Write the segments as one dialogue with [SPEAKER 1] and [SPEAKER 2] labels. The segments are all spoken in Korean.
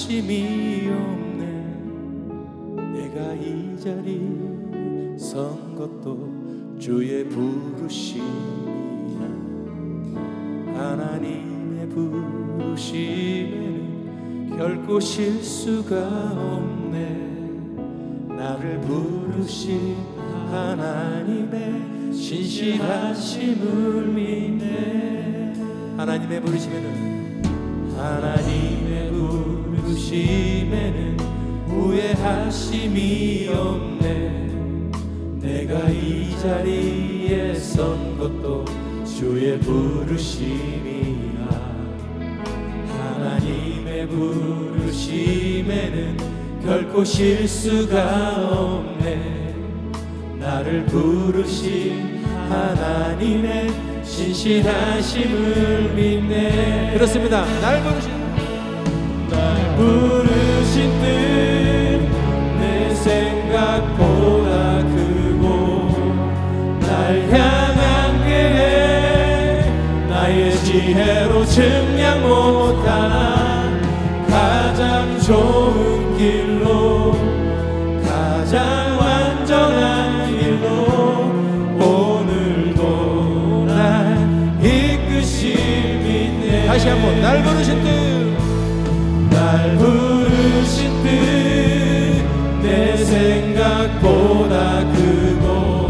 [SPEAKER 1] 하심이 없네. 내가 이 자리 선 것도 주의 부르심이야. 하나님의 부르심에는 결코 실수가 없네. 나를 부르신 하나님의 신실하심을 믿네. 하나님의 부르심에는, 하나님의 부르심에는 후회하심이 없네. 내가 이 자리에 선 것도 주의 부르심이야. 하나님의 부르심에는 결코 실수가 없네. 나를 부르신 하나님의 신실하심을 믿네. 그렇습니다. 날 부르신 뜻 내 생각보다 크고, 날 향한 계획 나의 지혜로 측량 못하나 가장 좋은 길로, 가장 완전한 길로 오늘도 날 이끄심이네. 다시 한번 날 부르신 뜻, 날 부르신 뜻 내 생각보다 크고,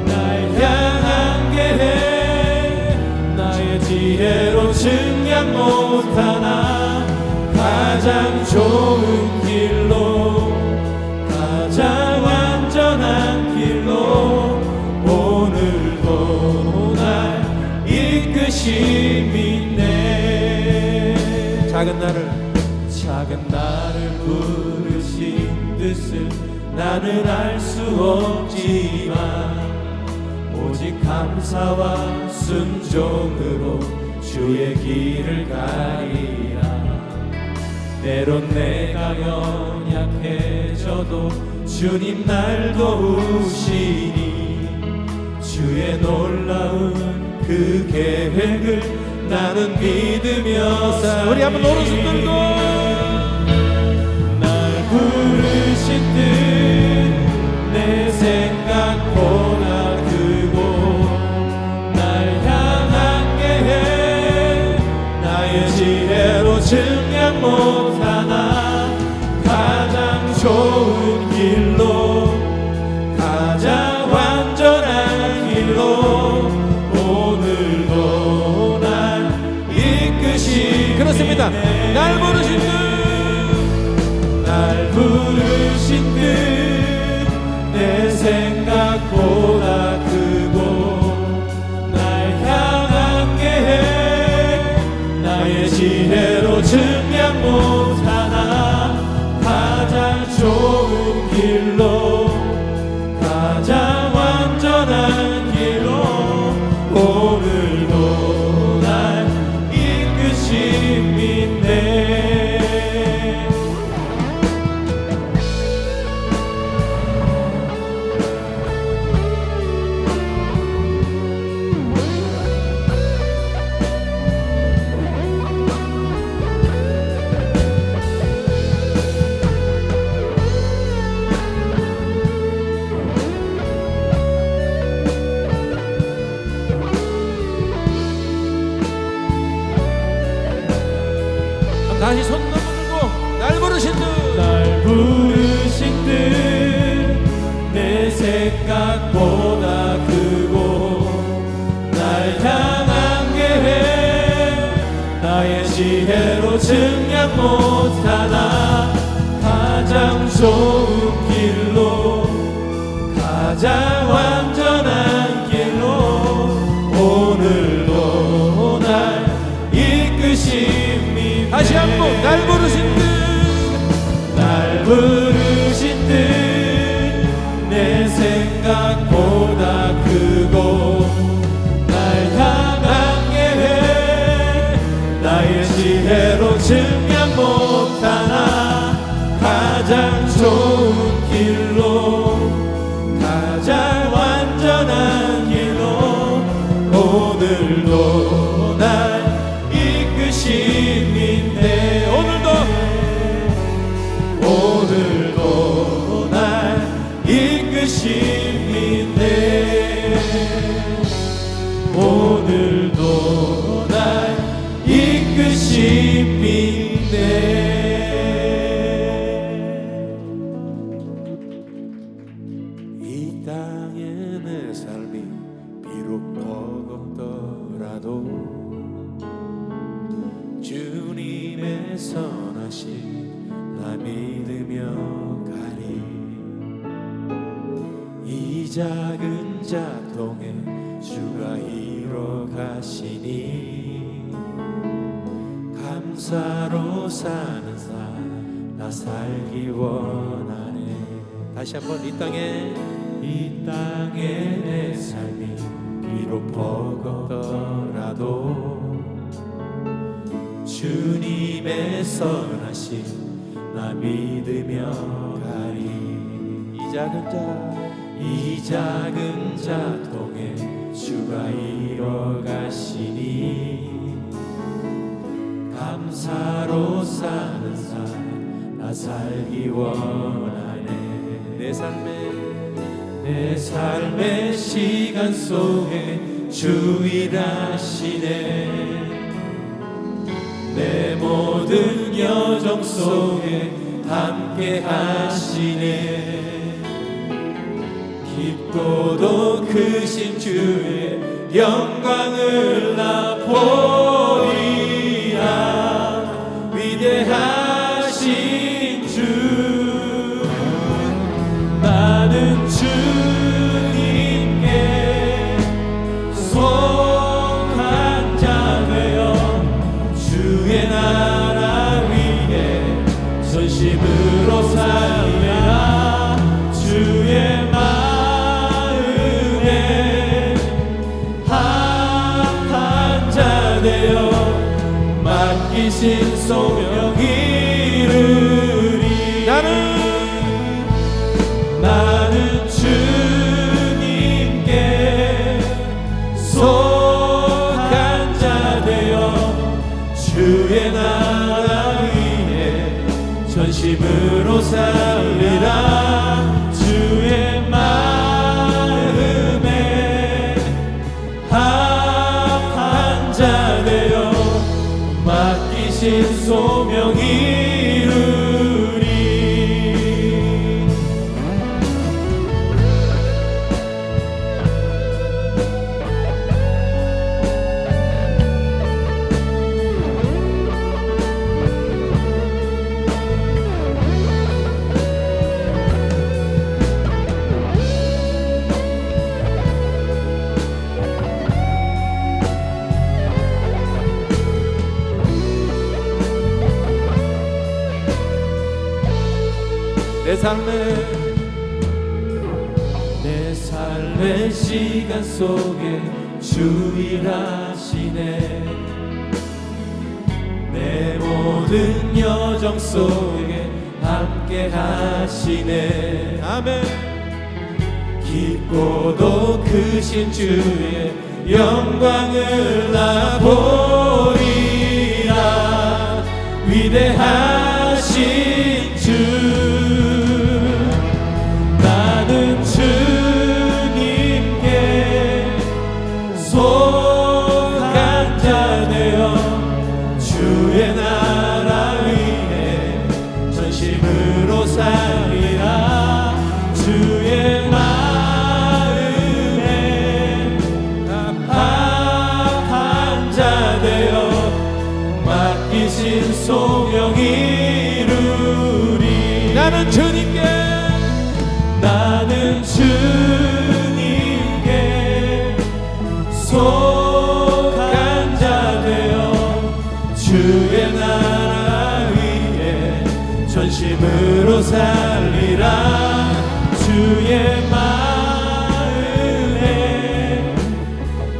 [SPEAKER 1] 날 향한 계획 나의 지혜로 측량 못하나 가장 좋은 길로, 가장 완전한 길로 오늘도 날 이끄심이네. 작은 나를 부르신 뜻을 나는 알 수 없지만, 오직 감사와 순종으로 주의 길을 가리라. 때론 내가 연약해져도 주님 날 도우시니, 주의 놀라운 그 계획을 나는 믿으며 살리. 우리 한번 오른손 들고, 날 부르신 뜻 내 생각보다 크고, 날 향한 계획 나의 지혜로 측량 못하나 가장 좋은 길로, 가장 완전한 길로 오늘도 날 이끄시. 그렇습니다. 날 부르신 뜻, 날 부르신 뜻 내 생각보다 크고, 날 향한 계획 나의 지혜로 측량 못하나 가장 좋은 길로, 가장 완전한 길로 오늘도 날 이끄심이네. 다시 손 한번 들고, 날 부르신 뜻, 날 부르신 뜻 내 생각보다 크고, 날 향한 계획 나의 지혜로 측량 못하나 가장 좋은 길로, 가장 완전한 길로 오늘도 날 이끄심이. 다시 한번 날 부르신 뜻, 날 부르신 뜻 내 생각보다 크고, 날 향한 계획 나의 지혜로 측량 못하나 가장 좋은 길로, 가장 완전한 길로 오늘도 날 이끄심인데. 오늘도 오늘도 날 이끄심이네. 이 땅에 내 삶이 비록 버겁더라도 주님의 선하심 나 믿으며 가리. 이 작은 자통에 주가 이뤄 가시니 감사로 사는 삶 나 살기 원하네. 다시 한번 이 땅에 내 삶이 비록 버겁더라도 주님의 선하심 나 믿으며 가리. 이 작은 자통에 주가 이뤄 가시니 감사로 사는 삶 나 살기 원하네. 내 삶의 시간 속에 주 일하시네. 내 모든 여정 속에 함께 하시네. 깊고도 크신 주의 영광을 나 보리라. 위대하신 주 나는 주님께 속한 자 되어 주의 나라 위에 전심으로 살리라. 주의 마음에 합한 자 되어 맡기신 소명 이루리. 나는 주님께 속한 자 되어 주의 나라 위에 전심으로 살리라. 주의 마음에 합한 자 되어 맡기신 소명 이루리. 내 삶의 시간 속에 주 일하시네. 내 모든 여정 속에 함께 하시네. 아멘. 깊고도 크신 주의 영광을 나 보리라. 위대하신 주 나는 주님께 속한 자 되어 주의 나라 위에 전심으로 살리라. 주의 마음에 합한 자 되어 맡기신 소명 이루리. 나는 주님께 속한 자 되어 주의 나라 위에 전심으로 살리라. 주의 마음에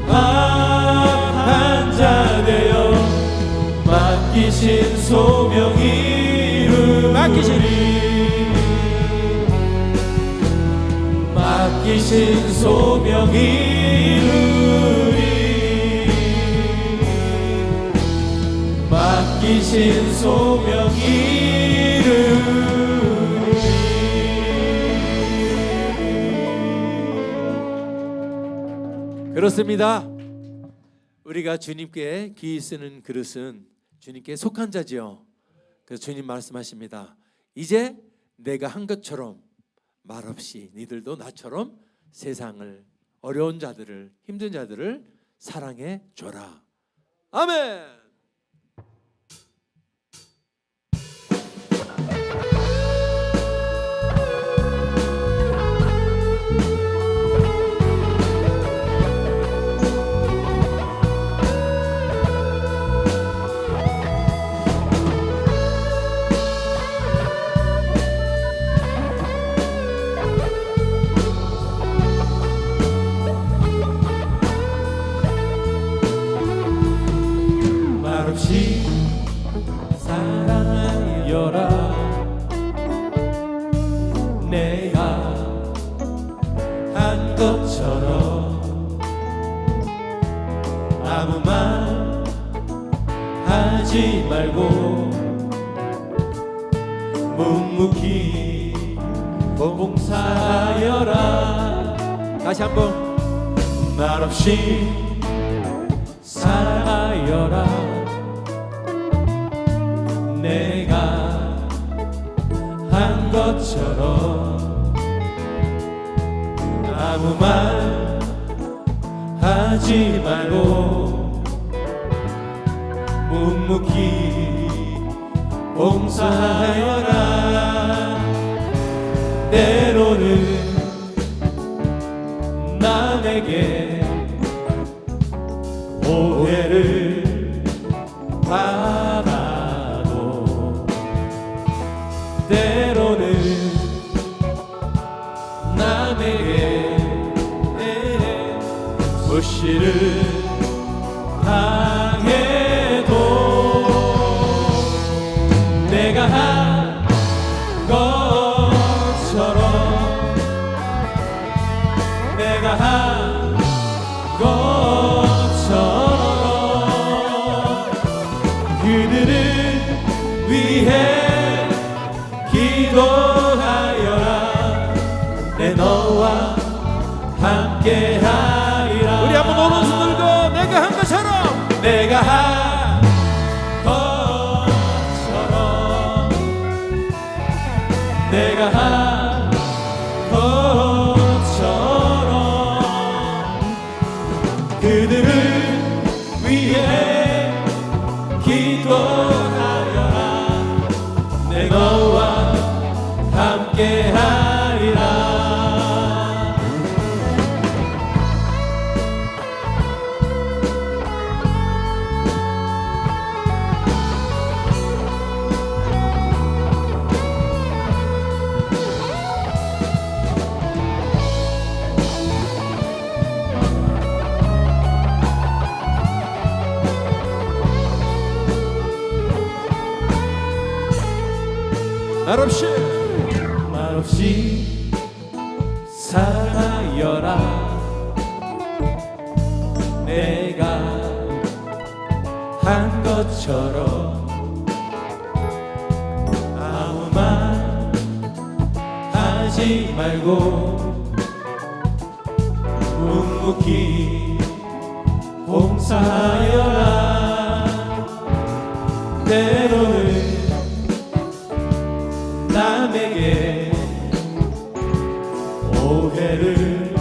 [SPEAKER 1] 합한 자 되어 맡기신 소명 이루리. 맡기신 소명 이루리. 맡기신 소명 이루리. 그렇습니다. 우리가 주님께 귀히 쓰는 그릇은 주님께 속한 자지요. 그래서 주님 말씀하십니다. 이제 내가 한 것처럼 말없이 니들도 나처럼 세상을, 어려운 자들을, 힘든 자들을 사랑해 줘라. 아멘.
[SPEAKER 2] 말없이 사랑하여라. 내가 한 것처럼 아무 말 하지 말고 묵묵히 봉사하여라.
[SPEAKER 1] 다시 한번.
[SPEAKER 2] 말없이 사랑하여라. 내가 한 것처럼 아무 말 하지 말고 묵묵히 봉사하여라. 때로는 남에게 오해를 받아도 때로는 남에게 무시를 당해도 내가 한 것처럼 내가 한 것처럼 그들을 위해 기도하여라. 내 너와 함께하리라.
[SPEAKER 1] 우리 한번 오른손 들고 내가 한 것처럼,
[SPEAKER 2] 내가 한 것처럼 내가 한 것처럼 그들을 위해 기도하여라. 내 너와 함께하리라. 말없이 사랑하여라. 내가 한 것처럼 아무 말 하지 말고 묵묵히 봉사하여라. 때로는 남에게 오해를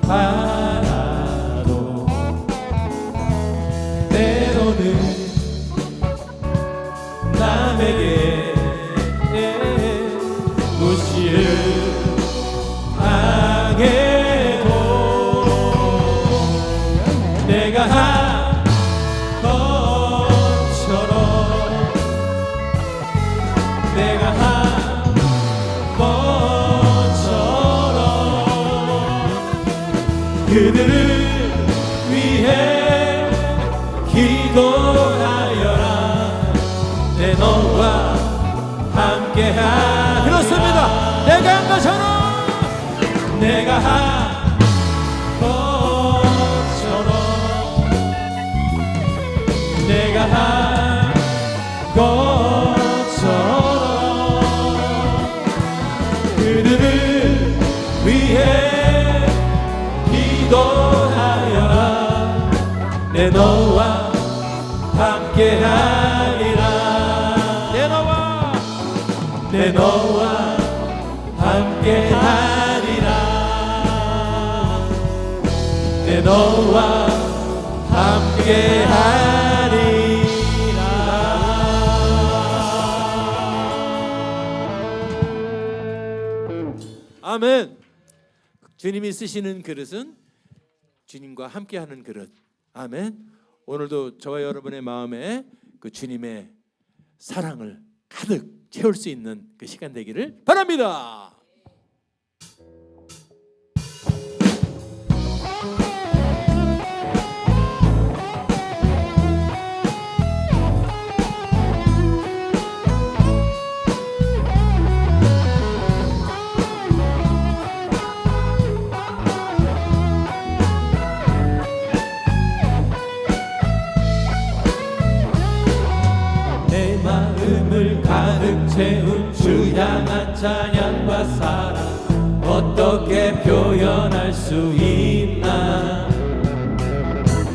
[SPEAKER 2] 받아도 때로는 남에게 무시를 당해도 내가 한 것처럼 내가 한 것처럼 그들을 위해 기도하여라. 내 너와 함께하리라.
[SPEAKER 1] 그렇습니다. 내가 한 것처럼,
[SPEAKER 2] 내가 한 것처럼 내가 한 것처럼 그들을 위해 기도하여라. 내 너와 함께하리라. 내 너와 함께하리라. 내 너와 함께하리라.
[SPEAKER 1] 아멘. 주님이 쓰시는 그릇은 주님과 함께하는 그릇. 아멘. 오늘도 저와 여러분의 마음에 그 주님의 사랑을 가득 채울 수 있는 그 시간 되기를 바랍니다.
[SPEAKER 2] 내 마음을 가득 채운 주 향한 찬양과 사랑 어떻게 표현할 수 있나.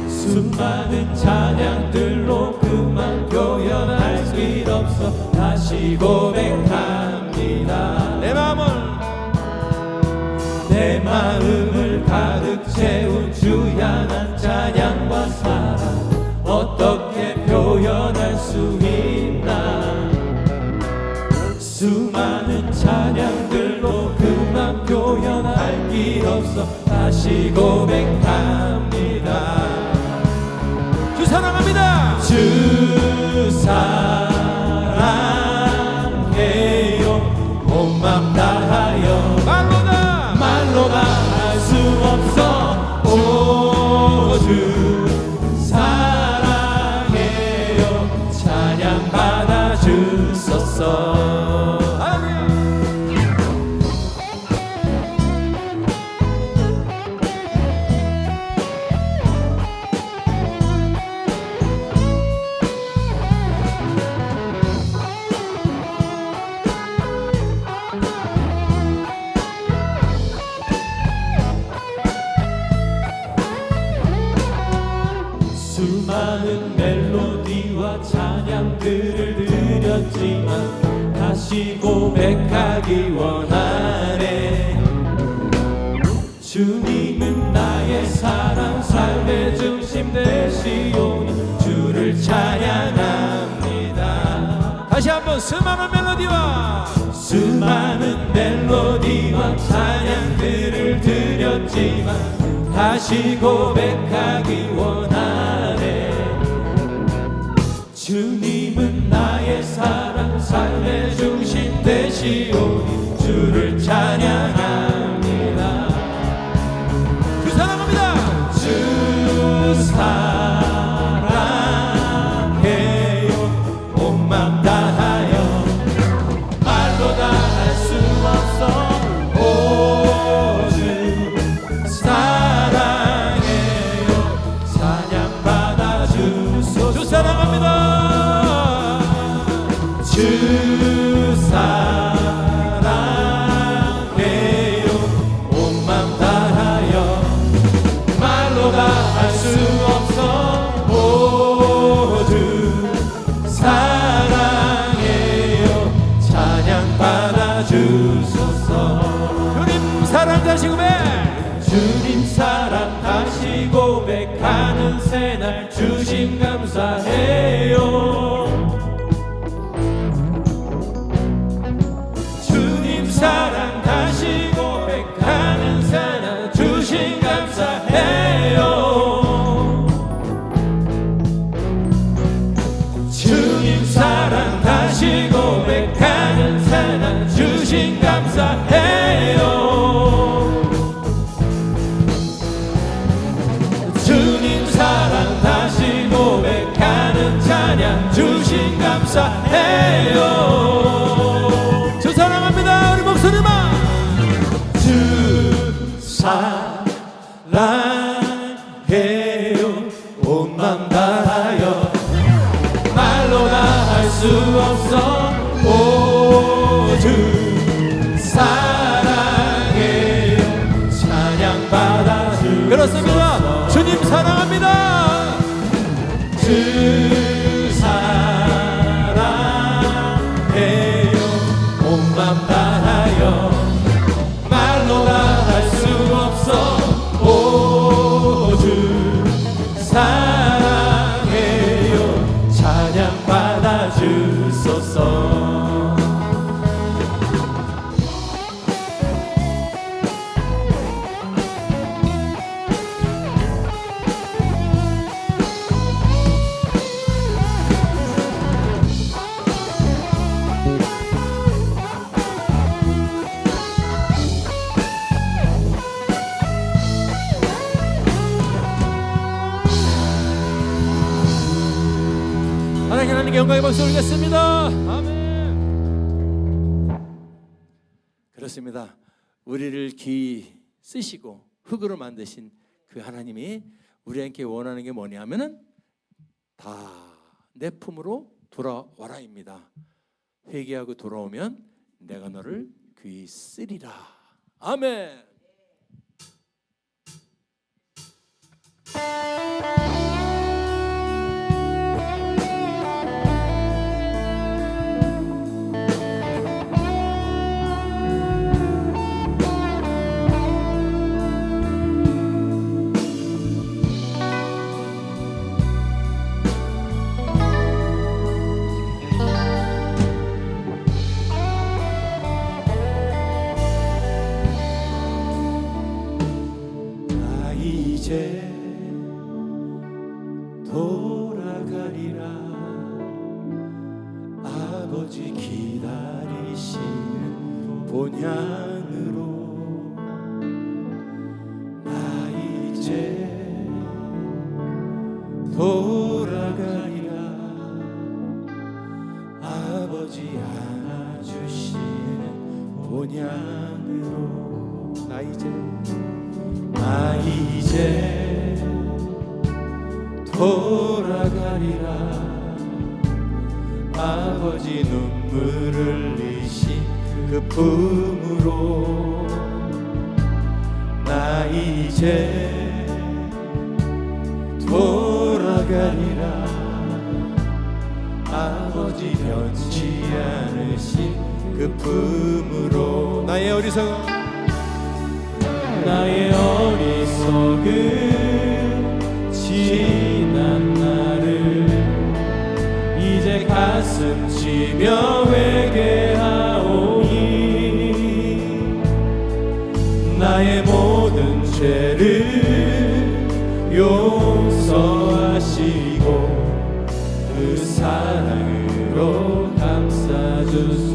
[SPEAKER 2] 수많은 찬양들로 그만 표현할 수 없어 다시 고백합니다. 내 마음을 가득 채운 주 향한 찬양과 사랑 어떻게 표현할 수 있나. 수많은 찬양들로 그만 표현할 길 없어 다시 고백합니다.
[SPEAKER 1] 주 사랑합니다.
[SPEAKER 2] 주 사랑해요. 온 맘 다하여 말로 다 할 수 없어. 오 주 사랑해요. 찬양 받아 주소서. 수많은 멜로디와 찬양들을 드렸지만 다시 고백하기 원하네. 주님은 나의 사랑 삶의 중심 되시오니 주를 찬양합니다.
[SPEAKER 1] 다시 한번 수많은
[SPEAKER 2] 멜로디와 찬양들을 드렸지만 다시 고백하기 원하네. 주님은 나의 사랑 삶의 중심 되시오니 주를 찬양합니다.
[SPEAKER 1] 주 사랑합니다.
[SPEAKER 2] 주 사랑해요. 온 맘 다하여 말로 다 할 수 없어. 오 주 사랑해요. 찬양 받아 주소서.
[SPEAKER 1] 주 사랑합니다.
[SPEAKER 2] 주 사랑해요. 온 맘 다하여 말로 다 할 수 없어. 오 주 사랑해요. 찬양 받아 주소서.
[SPEAKER 1] 주님 사랑 다시 고백.
[SPEAKER 2] 주님 사랑 다시 고백하는 새날 주심 감사해요. 주님 사랑 다시 고백하는 새날 주심 감사해요. 주님 사랑 다시 고백하는 새날 주심 감사해요. 주님 사랑 다시 고백하는 찬양 주심 감사해요.
[SPEAKER 1] 주 사랑합니다. 우리 목소리만.
[SPEAKER 2] 주 사랑해요. 온 맘 다하여 말로 다 할 수 없어. 오 주 사랑해요. 찬양 받아 주소서.
[SPEAKER 1] 그렇습니다. 주님 사랑합니다.
[SPEAKER 2] 주 사랑해요. 온 맘 다하여 말로 다 할 수 없어. 오 주 사랑해요. 찬양 받아 주소서.
[SPEAKER 1] 하나님께 영광의 박수 올리겠습니다. 아멘. 그렇습니다. 우리를 귀히 쓰시고 흙으로 만드신 그 하나님이 우리에게 원하는 게 뭐냐면은 다 내 품으로 돌아와라입니다. 회개하고 돌아오면 내가 너를 귀히 쓰리라. 아멘.
[SPEAKER 2] 이제 돌아가리라. 아버지 기다리시는 본향으로. 나 이제 돌아가리라. 아버지 안아주시는 본향으로. 나 이제 돌아가리라. 아버지 눈물 흘리신 그 품으로. 나 이제 돌아가리라. 아버지 변치 않으신 그 품으로. 나의 어리석은 지난 날을 이제 가슴 치며 회개하오니. 나의 모든 죄를 용서하시고 그 사랑으로 감싸주소서.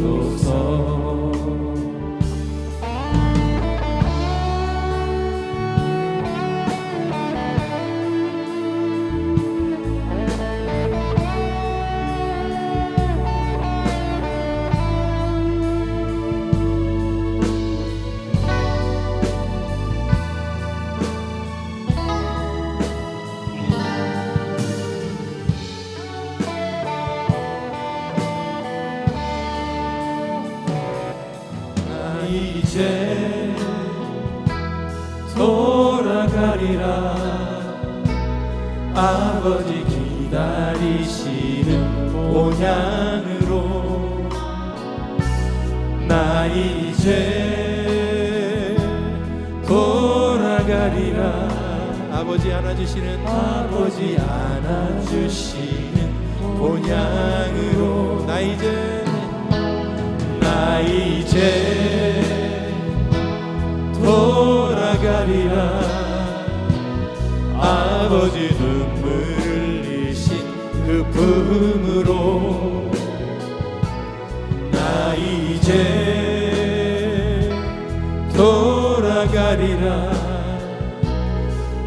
[SPEAKER 2] 이제 돌아가리라. 아버지 기다리시는 본향으로. 나 이제 돌아가리라. 아버지 안아주시는 본향으로. 나 이제 돌아가리라. 아버지 눈물 흘리신 그 품으로. 나 이제 돌아가리라.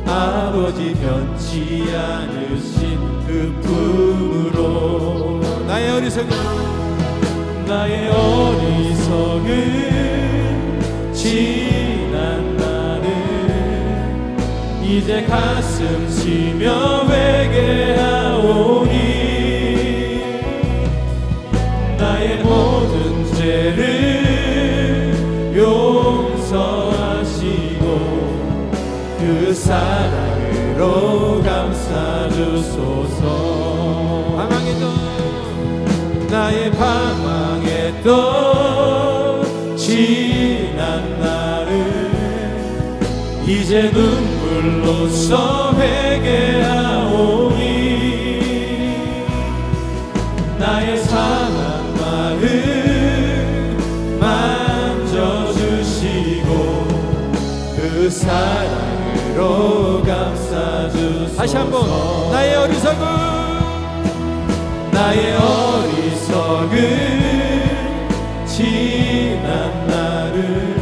[SPEAKER 2] 아버지 변치 않으신 그 품으로. 나의 어리석은 지난 날을 이제 가슴 치며 회개하오니. 나의 모든 죄를 용서하시고 그 그 사랑으로 감싸주소서. 나의 방황했던 지난 날을 이제 눈물로써 회개하오니 나의 상한 마음 만져주시고 그 사랑으로 감싸주소서.
[SPEAKER 1] 다시 한번 나의 어리석은
[SPEAKER 2] 지난 날을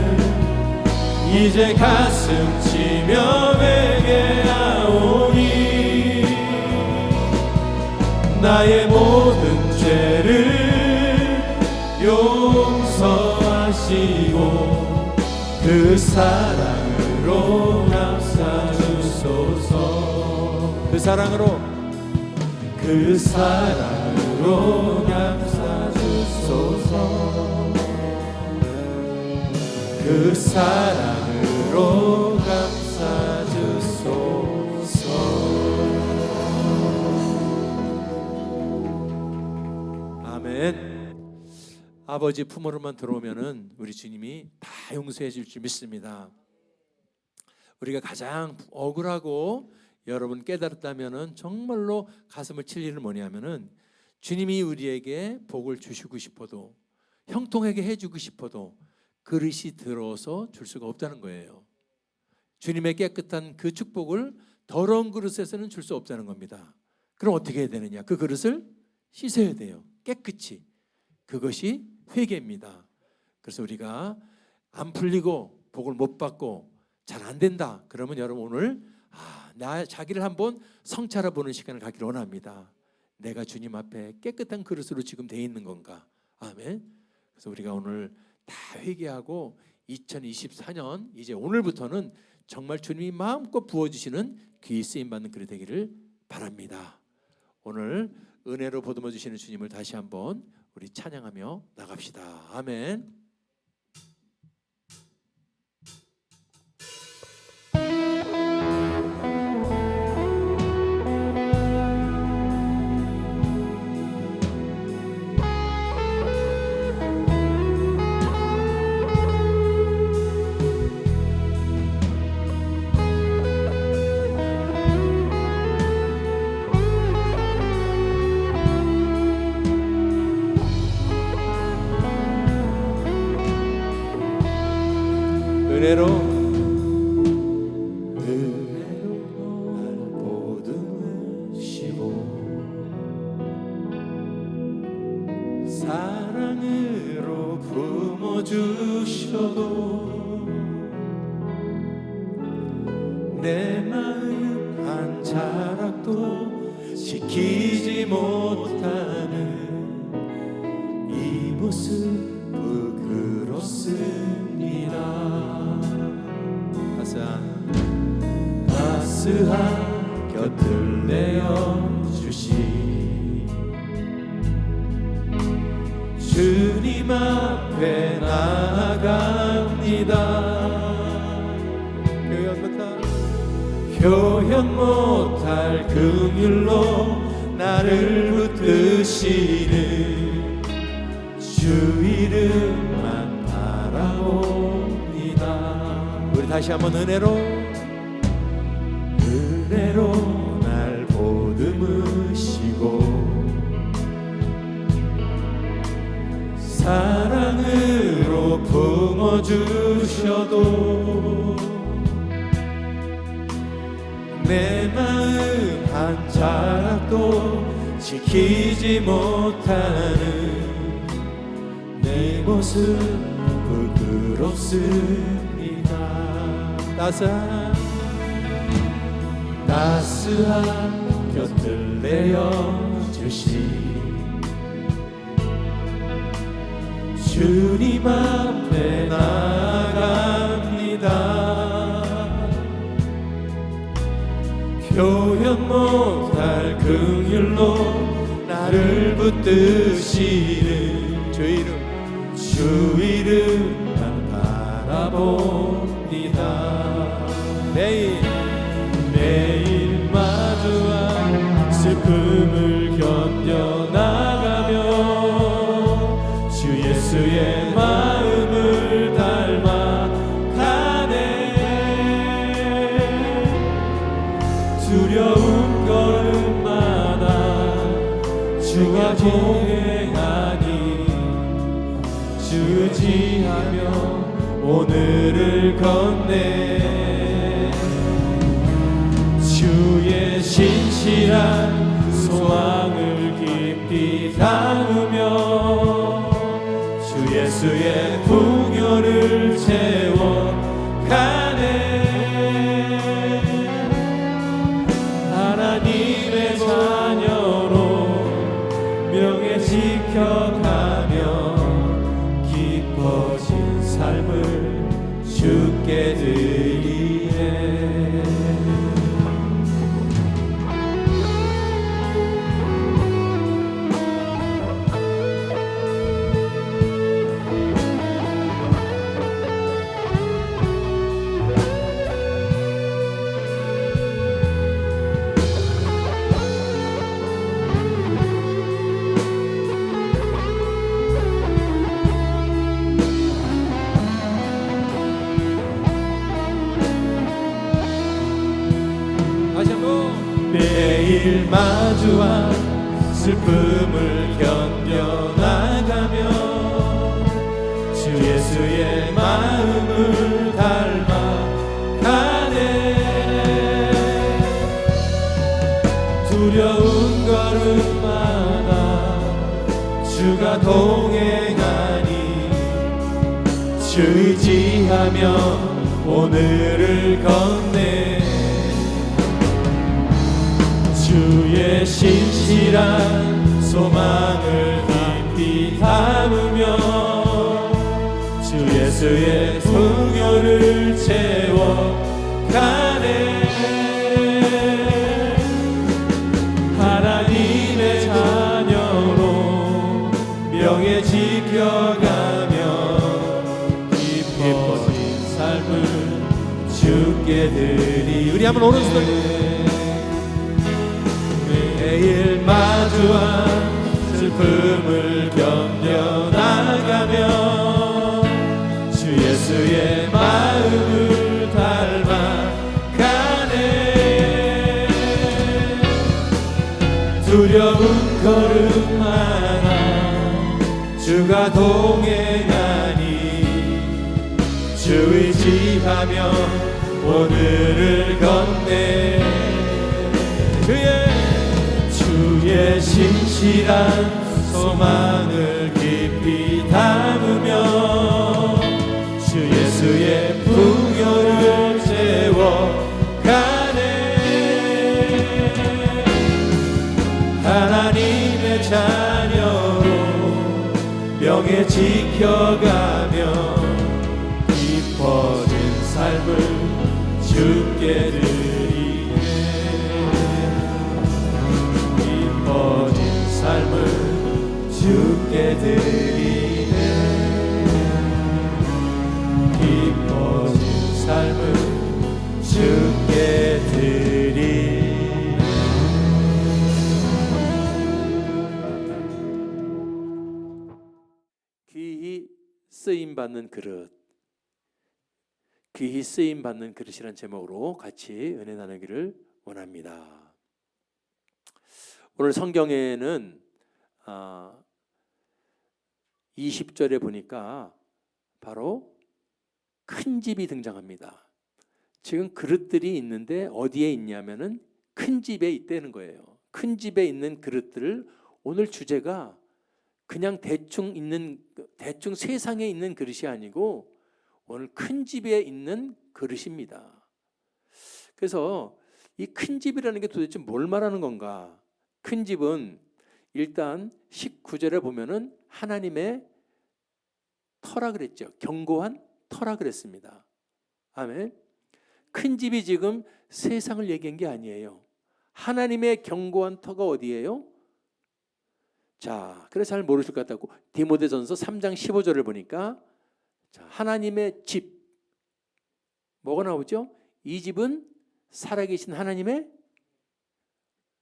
[SPEAKER 2] 이제 가슴 치며 회개하오니 나의 모든 죄를 용서하시고 그 사랑으로 감싸주소서.
[SPEAKER 1] 그 사랑으로
[SPEAKER 2] 감싸주소서. 그 사랑으로 감싸주소서.
[SPEAKER 1] 아멘. 아버지 품으로만 들어오면은 우리 주님이 다 용서해 줄 줄 믿습니다. 우리가 가장 억울하고 여러분 깨달았다면은 정말로 가슴을 칠 일은 뭐냐면은 주님이 우리에게 복을 주시고 싶어도 형통하게 해주고 싶어도 그릇이 들어서 줄 수가 없다는 거예요. 주님의 깨끗한 그 축복을 더러운 그릇에서는 줄 수 없다는 겁니다. 그럼 어떻게 해야 되느냐? 그 그릇을 씻어야 돼요. 깨끗이. 그것이 회개입니다. 그래서 우리가 안 풀리고 복을 못 받고 잘 안 된다. 그러면 여러분 오늘 나 자기를 한번 성찰해 보는 시간을 갖기를 원합니다. 내가 주님 앞에 깨끗한 그릇으로 지금 돼 있는 건가? 아멘. 그래서 우리가 오늘 다 회개하고 2024년 이제 오늘부터는 정말 주님이 마음껏 부어주시는 귀히 쓰임받는 그릇 되기를 바랍니다. 오늘 은혜로 보듬어 주시는 주님을 다시 한번 우리 찬양하며 나갑시다. 아멘. 은혜로
[SPEAKER 2] 날 보듬으시고 사랑으로 품어주셔도 내 마음 한 자락도 지키지 못하는 이 모습 부끄럽습니다. 따스한 곁을 내어주시 주님 앞에 나아갑니다. 표현 못할 긍휼로 나를 붙드시는 주 이름만 바라봅니다.
[SPEAKER 1] 우리 다시 한번 은혜로
[SPEAKER 2] 날 보듬으시고 사랑으로 품어주셔도 내 마음 한 자락도 지키지 못하는 내 모습 부끄럽습니다. 따스한 곁을 내어주시 주님 앞에 나아갑니다. 표현 못할 긍휼로 나를 붙드시는 주 이름만 바라봅니다.
[SPEAKER 1] 매일
[SPEAKER 2] 매일 마주한 슬픔을 견뎌나가며 주 예수의 마음을 닮아가네. 두려운 걸음마다 주와 동행하니 주 의지하며 오늘을 건네. 주의 신실한 소망을 깊이 담으며 주 예수의 풍요를 채워가네. 하나님의 자녀로 명예 지켜가며 깊어진 삶을 주께 드리네.
[SPEAKER 1] 다시 한번.
[SPEAKER 2] 매일 마주한 슬픔을 견뎌나가며 주 예수의 마음을 닮아가네. 두려운 걸음마다 주가 동행하니 주 의지하며 오늘을 건네. 주의 신실한 소망을 깊이 담으며 주 예수의 풍요를 채워가네. 하나님의 자녀로 명예 지켜가며 깊어진 삶을 주께 드리.
[SPEAKER 1] 우리 한번 오른손을
[SPEAKER 2] 매일 마주한 슬픔을 견뎌나가며 주 예수의 마음을 닮아가네. 두려운 걸음마다 주가 동행하니 주 의지하며 오늘을 건네. 주의 신실한 소망을 깊이 담으며 주 예수의 풍요를 채워가네. 하나님의 자녀로 명예 지켜가며 깊어진 삶을 주께 드리네. 깊어진 삶을 주께 드리네. 깊어진 삶을 주께 드리네.
[SPEAKER 1] 귀히 쓰임 받는 그릇, 귀히 쓰임 받는 그릇이란 제목으로 같이 은혜 나누기를 원합니다. 오늘 성경에는 20절에 보니까 바로 큰 집이 등장합니다. 지금 그릇들이 있는데 어디에 있냐면은 큰 집에 있다는 거예요. 큰 집에 있는 그릇들을, 오늘 주제가 그냥 대충 세상에 있는 그릇이 아니고 오늘 큰 집에 있는 그릇입니다. 그래서 이 큰 집이라는 게 도대체 뭘 말하는 건가? 큰 집은 일단 19절에 보면은 하나님의 터라 그랬죠. 견고한 터라 그랬습니다. 아멘. 큰 집이 지금 세상을 얘기한 게 아니에요. 하나님의 견고한 터가 어디예요? 자, 그래서 잘 모르실 것 같다고 디모데전서 3장 15절을 보니까, 자, 하나님의 집 뭐가 나오죠? 이 집은 살아계신 하나님의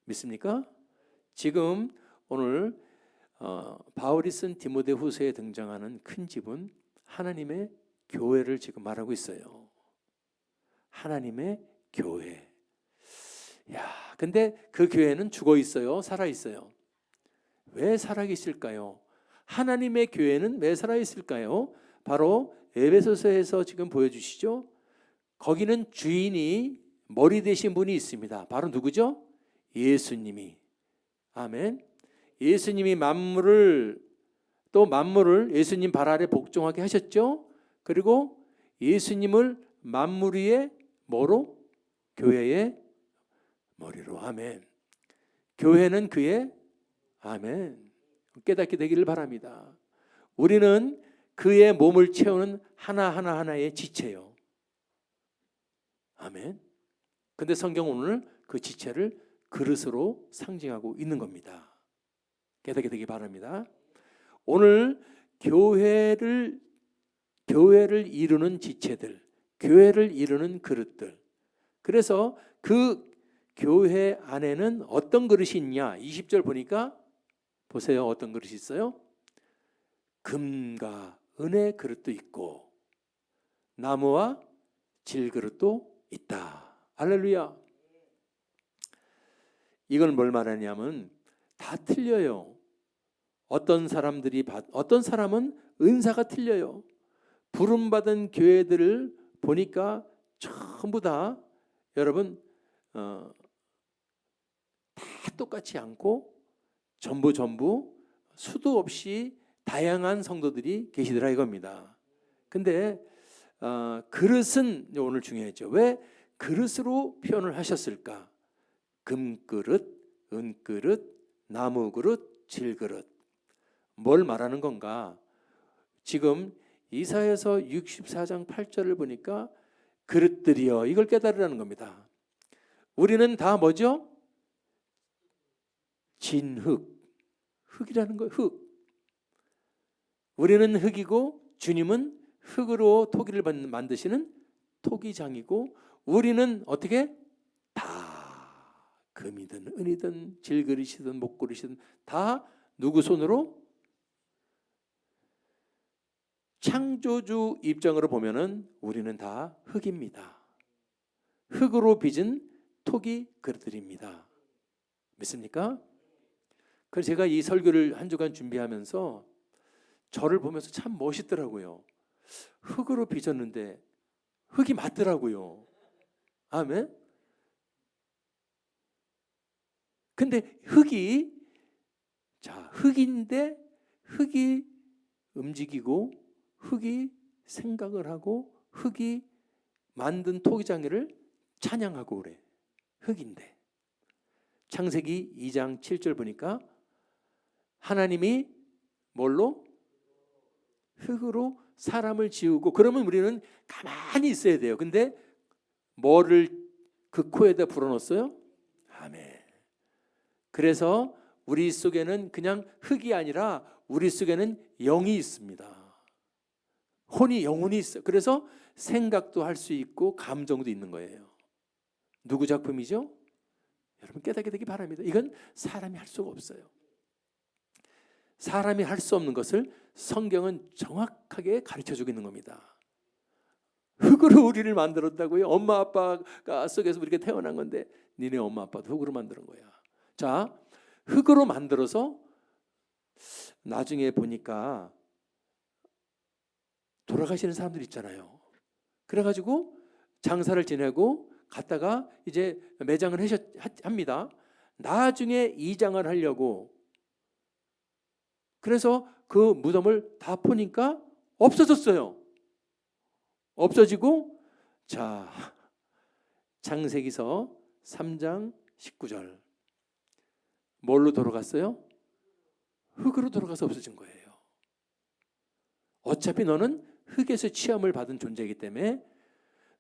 [SPEAKER 1] 믿습니까? 지금 오늘 바울이 쓴 디모데후서에 등장하는 큰 집은 하나님의 교회를 지금 말하고 있어요. 하나님의 교회. 야, 근데 그 교회는 죽어 있어요? 살아 있어요? 왜 살아 계실까요? 하나님의 교회는 왜 살아 있을까요? 바로 에베소서에서 지금 보여주시죠. 거기는 주인이 머리 되신 분이 있습니다. 바로 누구죠? 예수님이. 아멘. 예수님이 만물을 예수님 발 아래 복종하게 하셨죠. 그리고 예수님을 만물 위에 뭐로? 교회의 머리로. 아멘. 교회는 그의 아멘. 깨닫게 되기를 바랍니다. 우리는 그의 몸을 채우는 하나하나의 지체요. 아멘. 근데 성경은 오늘 그 지체를 그릇으로 상징하고 있는 겁니다. 깨닫게 되기 바랍니다. 오늘 교회를 이루는 지체들, 교회를 이루는 그릇들. 그래서 그 교회 안에는 어떤 그릇이 있냐? 20절 보니까 보세요. 어떤 그릇이 있어요? 금과 은의 그릇도 있고 나무와 질그릇도 있다. 할렐루야. 이건 뭘 말하냐면 다 틀려요. 어떤 사람은 은사가 틀려요. 부름받은 교회들을 보니까 전부 다 여러분 다 똑같지 않고 전부 수도 없이 다양한 성도들이 계시더라 이겁니다. 근데 그릇은 오늘 중요했죠. 왜 그릇으로 표현을 하셨을까? 금그릇, 은그릇, 나무그릇, 질그릇. 뭘 말하는 건가? 지금 이사야서 64장 8절을 보니까 그릇들이여, 이걸 깨달으라는 겁니다. 우리는 다 뭐죠? 진흙, 흙이라는 거예요. 흙. 우리는 흙이고 주님은 흙으로 토기를 만드시는 토기장이고, 우리는 어떻게? 다 금이든 은이든 질그릇이든 목그릇이든 다 누구 손으로? 창조주 입장으로 보면은 우리는 다 흙입니다. 흙으로 빚은 토기 그릇들입니다. 믿습니까? 그래서 제가 이 설교를 한 주간 준비하면서 저를 보면서 참 멋있더라고요. 흙으로 빚었는데 흙이 맞더라고요. 아멘. 근데 흙인데 흙이 움직이고 흙이 생각을 하고 흙이 만든 토기장이를 찬양하고 그래. 흙인데. 창세기 2장 7절 보니까 하나님이 뭘로? 흙으로 사람을 지우고, 그러면 우리는 가만히 있어야 돼요. 근데 뭐를 그 코에다 불어넣었어요? 아멘. 그래서 우리 속에는 그냥 흙이 아니라 우리 속에는 영이 있습니다. 영혼이 있어요. 그래서 생각도 할 수 있고 감정도 있는 거예요. 누구 작품이죠? 여러분 깨닫게 되기 바랍니다. 이건 사람이 할 수가 없어요. 사람이 할 수 없는 것을 성경은 정확하게 가르쳐주고 있는 겁니다. 흙으로 우리를 만들었다고요? 엄마 아빠가 속에서 우리가 태어난 건데 니네 엄마 아빠도 흙으로 만드는 거야. 자, 흙으로 만들어서 나중에 보니까 돌아가시는 사람들 있잖아요. 그래가지고 장사를 지내고 갔다가 이제 매장을 합니다. 나중에 이장을 하려고, 그래서 그 무덤을 다 보니까 없어졌어요. 없어지고, 자, 창세기서 3장 19절 뭘로 돌아갔어요? 흙으로 돌아가서 없어진 거예요. 어차피 너는 흙에서 취함을 받은 존재이기 때문에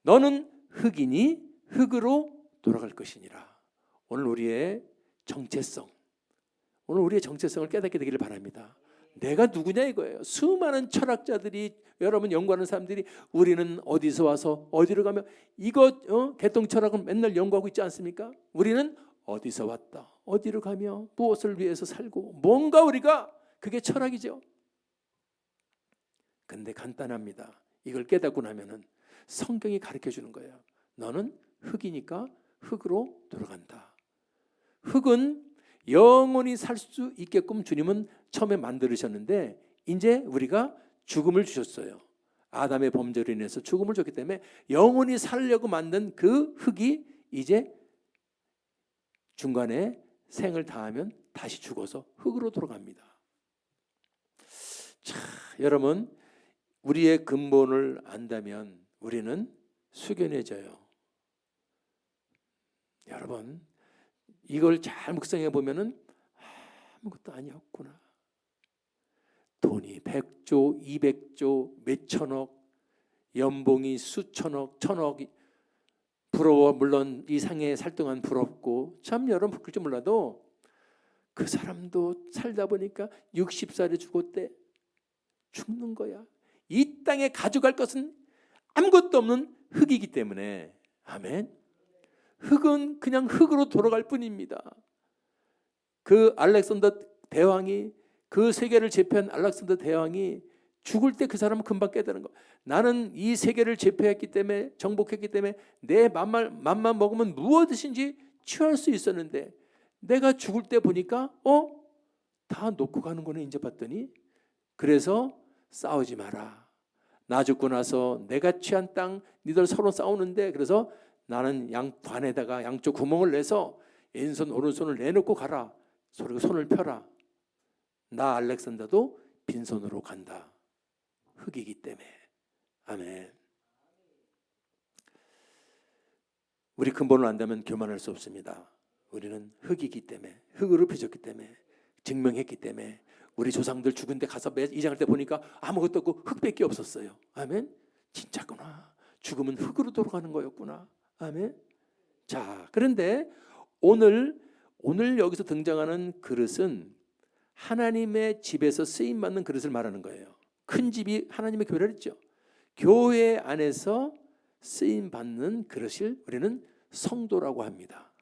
[SPEAKER 1] 너는 흙이니 흙으로 돌아갈 것이니라. 오늘 우리의 정체성을 깨닫게 되기를 바랍니다. 내가 누구냐 이거예요. 수많은 철학자들이, 여러분 연구하는 사람들이 우리는 어디서 와서 어디로 가며, 이거 개똥 철학은 맨날 연구하고 있지 않습니까? 우리는 어디서 왔다, 어디로 가며, 무엇을 위해서 살고, 뭔가 우리가, 그게 철학이죠. 근데 간단합니다. 이걸 깨닫고 나면은 성경이 가르쳐 주는 거예요. 너는 흙이니까 흙으로 돌아간다. 흙은 영원히 살 수 있게끔 주님은 처음에 만들으셨는데, 이제 우리가 죽음을 주셨어요. 아담의 범죄로 인해서 죽음을 줬기 때문에 영원히 살려고 만든 그 흙이 이제 중간에 생을 다하면 다시 죽어서 흙으로 돌아갑니다. 자, 여러분, 우리의 근본을 안다면 우리는 숙연해져요. 여러분, 이걸 잘 묵상해 보면은 아무것도 아니었구나. 돈이 100조, 200조, 몇천억, 연봉이 수천억, 천억이 부러워. 물론 이 상에 살 동안 부럽고, 참 여러분 그럴 줄 몰라도 그 사람도 살다 보니까 60살에 죽었대. 죽는 거야. 이 땅에 가져갈 것은 아무것도 없는 흙이기 때문에. 아멘. 흙은 그냥 흙으로 돌아갈 뿐입니다. 그 알렉산더 대왕이, 그 세계를 제패한 알렉산더 대왕이 죽을 때 그 사람은 금방 깨달은 거. 나는 이 세계를 제패했기 때문에, 정복했기 때문에 내 맘만 먹으면 무엇이든지 취할 수 있었는데, 내가 죽을 때 보니까 다 놓고 가는 거네 이제 봤더니. 그래서 싸우지 마라. 나 죽고 나서 내가 취한 땅 니들 서로 싸우는데, 그래서 나는 양반에다가 양쪽 구멍을 내서 왼손 오른손을 내놓고 가라. 그리고 손을 펴라. 나 알렉산더도 빈손으로 간다. 흙이기 때문에. 아멘. 우리 근본을 안다면 교만할 수 없습니다. 우리는 흙이기 때문에, 흙으로 빚었기 때문에, 증명했기 때문에. 우리 조상들 죽은 데 가서 이장할 때 보니까 아무것도 없고 흙밖에 없었어요. 아멘. 진짜구나. 죽으면 흙으로 돌아가는 거였구나. 아멘. 자, 그런데 오늘 여기서 등장하는 그릇은 하나님의 집에서 쓰임 받는 그릇을 말하는 거예요. 큰 집이 하나님의 교회라 했죠. 교회 안에서 쓰임 받는 그릇을 우리는 성도라고 합니다.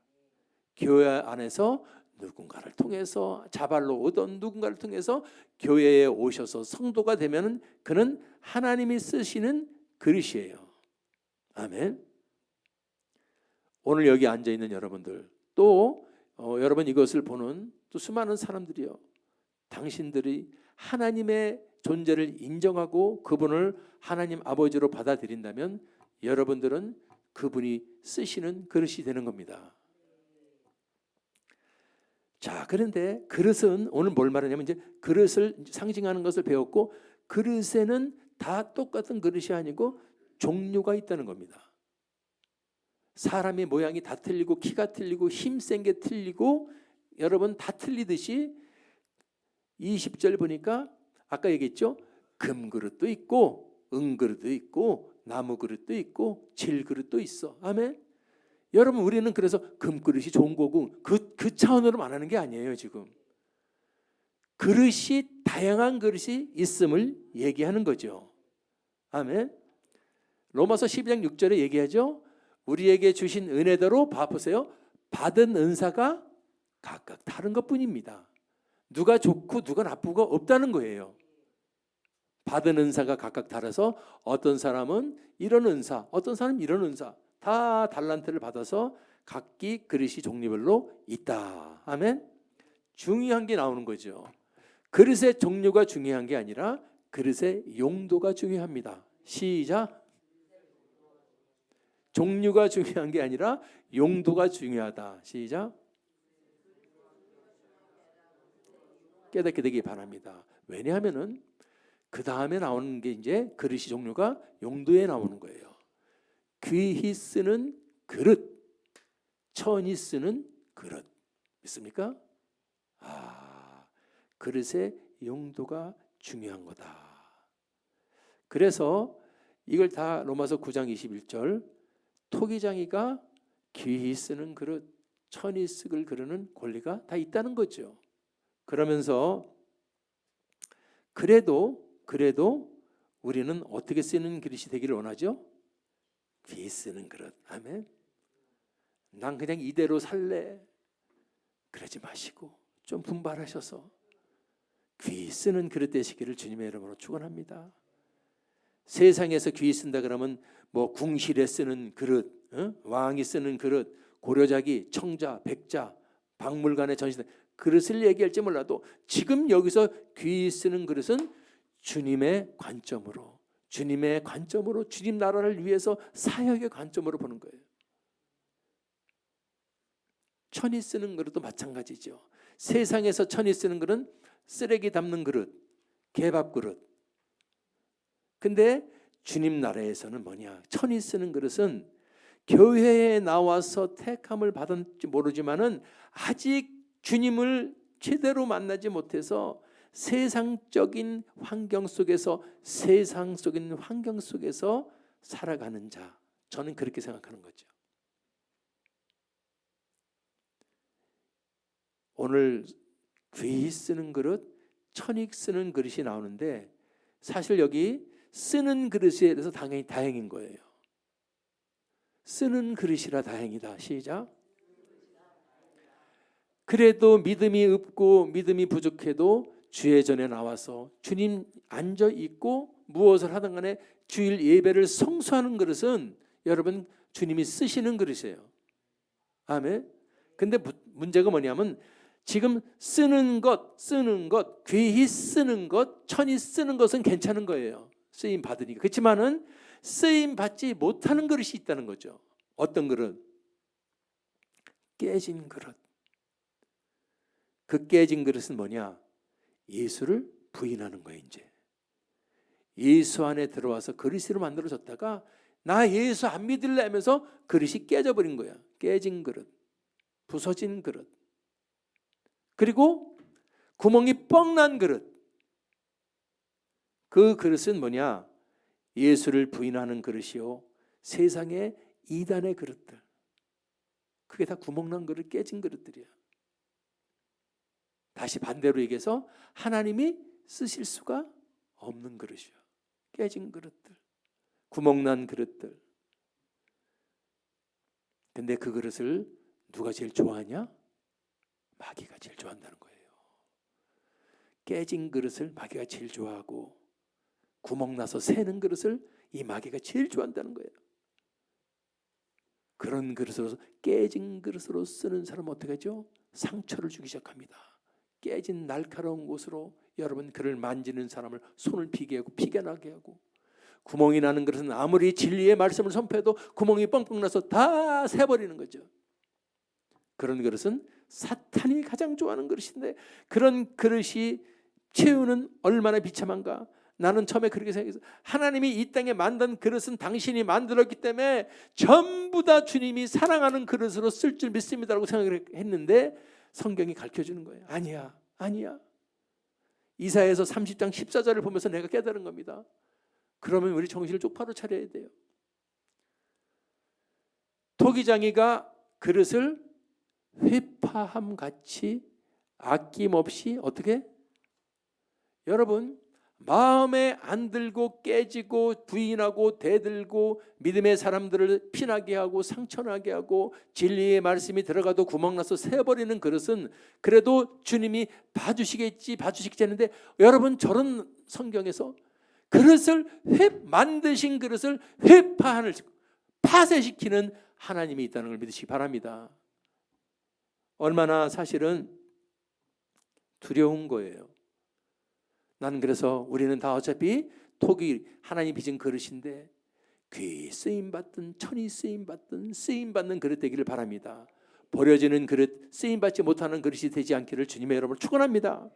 [SPEAKER 1] 교회 안에서 누군가를 통해서, 자발로 오던 누군가를 통해서 교회에 오셔서 성도가 되면 그는 하나님이 쓰시는 그릇이에요. 아멘. 오늘 여기 앉아 있는 여러분들, 또 여러분 이것을 보는 또 수많은 사람들이요, 당신들이 하나님의 존재를 인정하고 그분을 하나님 아버지로 받아들인다면 여러분들은 그분이 쓰시는 그릇이 되는 겁니다. 자, 그런데 그릇은 오늘 뭘 말하냐면, 이제 그릇을 상징하는 것을 배웠고, 그릇에는 다 똑같은 그릇이 아니고 종류가 있다는 겁니다. 사람의 모양이 다 틀리고, 키가 틀리고, 힘센 게 틀리고, 여러분 다 틀리듯이 20절 보니까 아까 얘기했죠. 금그릇도 있고, 은그릇도 있고, 나무그릇도 있고, 질그릇도 있어. 아멘. 여러분, 우리는 그래서 금그릇이 좋은 거고 그 차원으로 말하는 게 아니에요. 지금 그릇이, 다양한 그릇이 있음을 얘기하는 거죠. 아멘. 로마서 12장 6절에 얘기하죠. 우리에게 주신 은혜대로 보세요. 받은 은사가 각각 다른 것뿐입니다. 누가 좋고 누가 나쁘고 없다는 거예요. 받은 은사가 각각 달라서 어떤 사람은 이런 은사, 어떤 사람은 이런 은사, 다 달란트를 받아서 각기 그릇이 종류별로 있다. 아멘. 중요한 게 나오는 거죠. 그릇의 종류가 중요한 게 아니라 그릇의 용도가 중요합니다. 시작. 종류가 중요한 게 아니라 용도가 중요하다. 시작. 깨닫게 되기 바랍니다. 왜냐하면은 그 다음에 나오는 게 이제 그릇이 종류가 용도에 나오는 거예요. 귀히 쓰는 그릇, 천이 쓰는 그릇. 믿습니까? 그릇의 용도가 중요한 거다. 그래서 이걸 다 로마서 9장 21절, 토기장이가 귀히 쓰는 그릇, 천이 쓰글 그릇은 권리가 다 있다는 거죠. 그러면서 그래도 우리는 어떻게 쓰는 그릇이 되기를 원하죠? 귀 쓰는 그릇. 아멘. 난 그냥 이대로 살래. 그러지 마시고 좀 분발하셔서 귀 쓰는 그릇 되시기를 주님의 이름으로 축원합니다. 세상에서 귀 쓴다 그러면 뭐 궁실에 쓰는 그릇, 왕이 쓰는 그릇, 고려자기, 청자, 백자, 박물관에 전시된 그릇을 얘기할지 몰라도 지금 여기서 귀 쓰는 그릇은 주님의 관점으로 주님 나라를 위해서 사역의 관점으로 보는 거예요. 천이 쓰는 그릇도 마찬가지죠. 세상에서 천이 쓰는 그릇은 쓰레기 담는 그릇, 개밥 그릇. 근데 주님 나라에서는 뭐냐? 천이 쓰는 그릇은 교회에 나와서 택함을 받은지 모르지만은 아직 주님을 제대로 만나지 못해서 세상 속인 환경 속에서 살아가는 자. 저는 그렇게 생각하는 거죠. 오늘 귀 쓰는 그릇, 천이 쓰는 그릇이 나오는데 사실 여기 쓰는 그릇에 대해서 당연히 다행인 거예요. 쓰는 그릇이라 다행이다. 시작. 그래도 믿음이 없고 믿음이 부족해도 주의 전에 나와서 주님 앉아 있고 무엇을 하든 간에 주일 예배를 성수하는 그릇은 여러분 주님이 쓰시는 그릇이에요. 아멘. 근데 문제가 뭐냐면 지금 쓰는 것, 귀히 쓰는 것, 천이 쓰는 것은 괜찮은 거예요. 쓰임 받으니까. 그렇지만은 쓰임 받지 못하는 그릇이 있다는 거죠. 어떤 그릇? 깨진 그릇. 그 깨진 그릇은 뭐냐? 예수를 부인하는 거예요. 이제 예수 안에 들어와서 그릇으로 만들어졌다가 나 예수 안 믿을래 하면서 그릇이 깨져버린 거야. 깨진 그릇, 부서진 그릇, 그리고 구멍이 뻥 난 그릇. 그 그릇은 뭐냐? 예수를 부인하는 그릇이요, 세상의 이단의 그릇들. 그게 다 구멍난 그릇, 깨진 그릇들이야. 다시 반대로 얘기해서 하나님이 쓰실 수가 없는 그릇이야. 깨진 그릇들, 구멍난 그릇들. 근데 그 그릇을 누가 제일 좋아하냐? 마귀가 제일 좋아한다는 거예요. 깨진 그릇을 마귀가 제일 좋아하고 구멍나서 새는 그릇을 이 마귀가 제일 좋아한다는 거예요. 그런 그릇으로, 깨진 그릇으로 쓰는 사람은 어떻게 하죠? 상처를 주기 시작합니다. 깨진 날카로운 곳으로 여러분 그를 만지는 사람을 손을 피게 하고 피가 나게 하고, 구멍이 나는 그릇은 아무리 진리의 말씀을 선포해도 구멍이 뻥뻥 나서 다 새버리는 거죠. 그런 그릇은 사탄이 가장 좋아하는 그릇인데, 그런 그릇이 채우는 얼마나 비참한가. 나는 처음에 그렇게 생각해서, 하나님이 이 땅에 만든 그릇은 당신이 만들었기 때문에 전부 다 주님이 사랑하는 그릇으로 쓸 줄 믿습니다라고 생각을 했는데 성경이 가르쳐주는 거예요. 아니야. 이사야서 30장 14절을 보면서 내가 깨달은 겁니다. 그러면 우리 정신을 똑바로 차려야 돼요. 토기장이가 그릇을 회파함같이 아낌없이 어떻게? 여러분, 마음에 안 들고 깨지고 부인하고 대들고 믿음의 사람들을 피나게 하고 상처나게 하고 진리의 말씀이 들어가도 구멍나서 새버리는 그릇은 그래도 주님이 봐주시겠지 했는데, 여러분 저런 성경에서 그릇을 만드신 그릇을 회파하는, 파쇄시키는 하나님이 있다는 걸 믿으시기 바랍니다. 얼마나 사실은 두려운 거예요. 나는 그래서 우리는 다 어차피 톡이 하나님 빚은 그릇인데 귀 쓰임받든 천이 쓰임받든 쓰임받는 그릇 되기를 바랍니다. 버려지는 그릇, 쓰임받지 못하는 그릇이 되지 않기를 주님의 여러분을 축원합니다.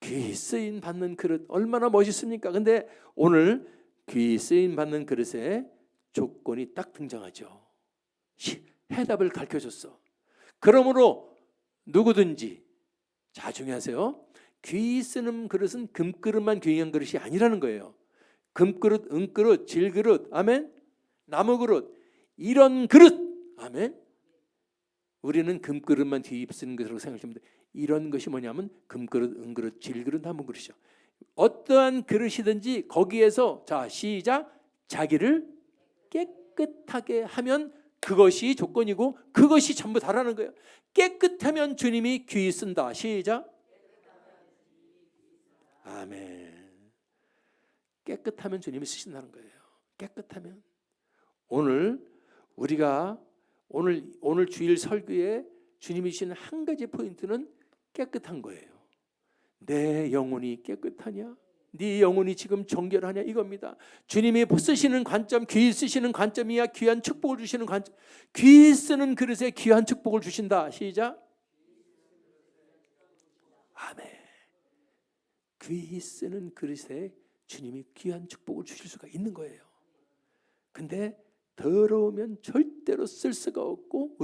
[SPEAKER 1] 귀 쓰임받는 그릇 얼마나 멋있습니까? 근데 오늘 귀 쓰임받는 그릇에 조건이 딱 등장하죠. 해답을 가르쳐줬어. 그러므로 누구든지, 자 중요하세요, 귀 쓰는 그릇은 금그릇만 귀한 그릇이 아니라는 거예요. 금그릇, 은그릇, 질그릇, 아멘, 나무그릇, 이런 그릇, 아멘. 우리는 금그릇만 귀 쓰는 것으로 생각하시면 돼요. 이런 것이 뭐냐면 금그릇, 은그릇, 질그릇, 나무그릇이죠. 어떠한 그릇이든지 거기에서 자 시작 자기를 깨끗하게 하면 그것이 조건이고 그것이 전부 다라는 거예요. 깨끗하면 주님이 귀히 쓴다. 시작. 아멘. 깨끗하면 주님이 쓰신다는 거예요. 깨끗하면. 오늘 우리가 오늘 주일 설교에 주님이 주시는 한 가지 포인트는 깨끗한 거예요. 내 영혼이 깨끗하냐? 네 영혼이 지금 정결하냐? 이겁니다. 주님이 쓰시는 관점, 귀히 쓰시는 관점이야. 귀한 축복을 주시는 관점. 귀히 쓰는 그릇에 귀한 축복을 주신다. 시작. 아멘. 귀히 쓰는 그릇에 주님이 귀한 축복을 주실 수가 있는 거예요. 근데 더러우면 절대로 쓸 수가 없고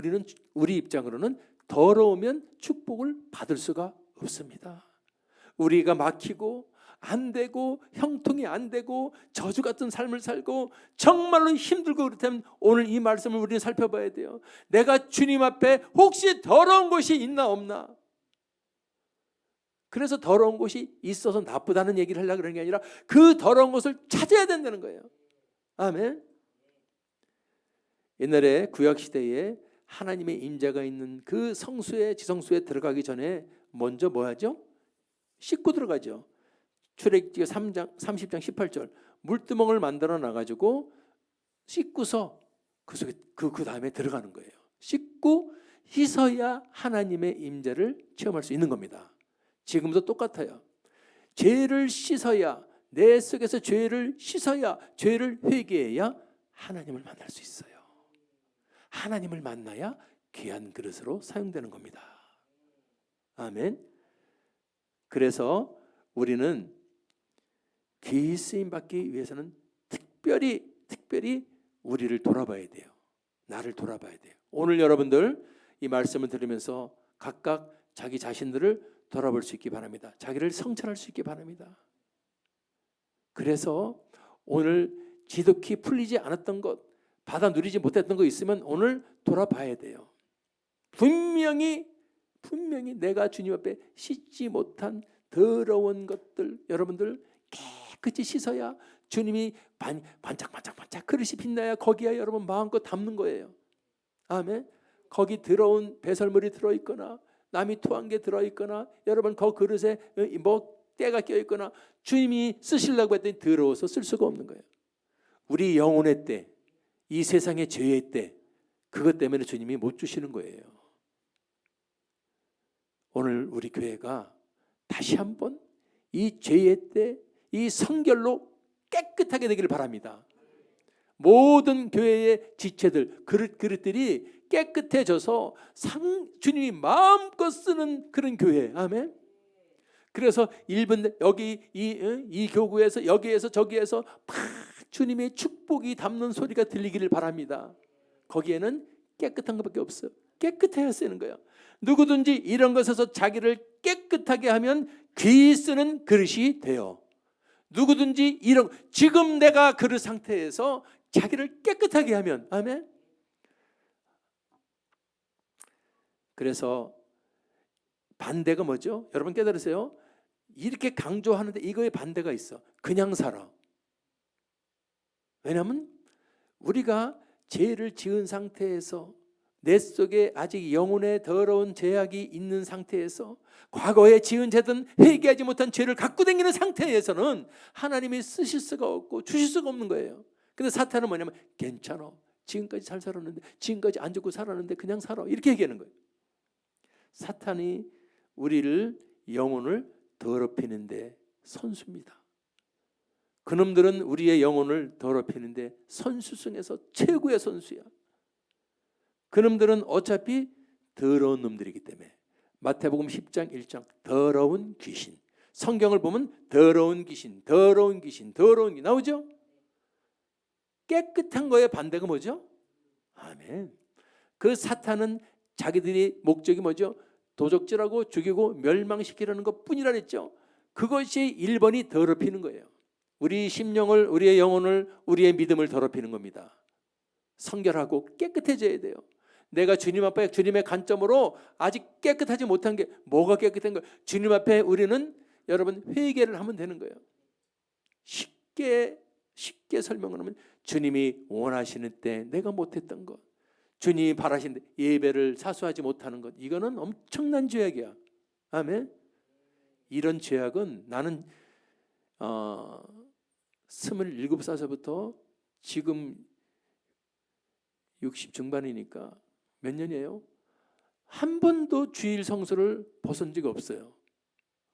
[SPEAKER 1] 우리 입장으로는 더러우면 축복을 받을 수가 없습니다. 우리가 막히고 안 되고 형통이 안 되고 저주 같은 삶을 살고 정말로 힘들고 그렇다면 오늘 이 말씀을 우리는 살펴봐야 돼요. 내가 주님 앞에 혹시 더러운 곳이 있나 없나? 그래서 더러운 곳이 있어서 나쁘다는 얘기를 하려고 그러는 게 아니라 그 더러운 곳을 찾아야 된다는 거예요. 아멘. 옛날에 구약시대에 하나님의 임재가 있는 그 지성소에 들어가기 전에 먼저 뭐 하죠? 씻고 들어가죠. 출애굽기 30장 18절 물두멍을 만들어 놔가지고 씻고서 그 속에 그 다음에 들어가는 거예요. 씻고 씻어야 하나님의 임재를 체험할 수 있는 겁니다. 지금도 똑같아요. 죄를 씻어야 내 속에서 죄를 씻어야 죄를 회개해야 하나님을 만날 수 있어요. 하나님을 만나야 귀한 그릇으로 사용되는 겁니다. 아멘. 그래서 우리는 귀히 쓰임 받기 위해서는 특별히 우리를 돌아봐야 돼요. 나를 돌아봐야 돼요. 오늘 여러분들 이 말씀을 들으면서 각각 자기 자신들을 돌아볼 수 있기 바랍니다. 자기를 성찰할 수 있기 바랍니다. 그래서 오늘 지독히 풀리지 않았던 것, 받아 누리지 못했던 거 있으면 오늘 돌아봐야 돼요. 분명히 내가 주님 앞에 씻지 못한 더러운 것들 여러분들 깨끗이 씻어야 주님이 반짝반짝 그릇이 빛나야 거기에 여러분 마음껏 담는 거예요. 아멘. 거기 더러운 배설물이 들어있거나 남이 토한 게 들어있거나 여러분 그 그릇에 뭐 때가 껴있거나 주님이 쓰시려고 했더니 더러워서 쓸 수가 없는 거예요. 우리 영혼의 때, 이 세상의 죄의 때 그것 때문에 주님이 못 주시는 거예요. 오늘 우리 교회가 다시 한번 이 죄의 때, 이 성결로 깨끗하게 되기를 바랍니다. 모든 교회의 지체들, 그릇들이 깨끗해져서 주님이 마음껏 쓰는 그런 교회. 아멘. 그래서 여기 이 교구에서 여기에서 저기에서 막 주님의 축복이 담는 소리가 들리기를 바랍니다. 거기에는 깨끗한 것밖에 없어요. 깨끗해야 쓰는 거예요. 누구든지 이런 것에서 자기를 깨끗하게 하면 귀히 쓰는 그릇이 돼요. 누구든지 지금 내가 그릇 상태에서 자기를 깨끗하게 하면 아멘. 그래서 반대가 뭐죠? 여러분 깨달으세요? 이렇게 강조하는데 이거에 반대가 있어. 그냥 살아. 왜냐하면 우리가 죄를 지은 상태에서 내 속에 아직 영혼의 더러운 죄악이 있는 상태에서 과거에 지은 죄든 회개하지 못한 죄를 갖고 다니는 상태에서는 하나님이 쓰실 수가 없고 주실 수가 없는 거예요. 근데 사탄은 뭐냐면 괜찮아. 지금까지 잘 살았는데 지금까지 안 죽고 살았는데 그냥 살아. 이렇게 얘기하는 거예요. 사탄이 우리를 영혼을 더럽히는데 선수입니다. 그놈들은 우리의 영혼을 더럽히는데 선수 중에서 최고의 선수야. 그놈들은 어차피 더러운 놈들이기 때문에 마태복음 10장 1장 더러운 귀신, 성경을 보면 더러운 귀신 나오죠? 깨끗한 거에 반대가 뭐죠? 아멘. 그 사탄은 자기들이 목적이 뭐죠? 도적질하고 죽이고 멸망시키려는 것뿐이라 했죠. 그것이 1번이 더럽히는 거예요. 우리 심령을, 우리의 영혼을, 우리의 믿음을 더럽히는 겁니다. 성결하고 깨끗해져야 돼요. 내가 주님 앞에 주님의 관점으로 아직 깨끗하지 못한 게 뭐가 깨끗한 거예요? 주님 앞에 우리는 여러분 회개를 하면 되는 거예요. 쉽게 설명을 하면 주님이 원하시는 때 내가 못했던 것, 주님이 바라시는데 예배를 사수하지 못하는 것, 이거는 엄청난 죄악이야. 아멘. 이런 죄악은 나는 27살서부터 지금 60 중반이니까 몇 년이에요? 한 번도 주일 성수를 벗은 적이 없어요.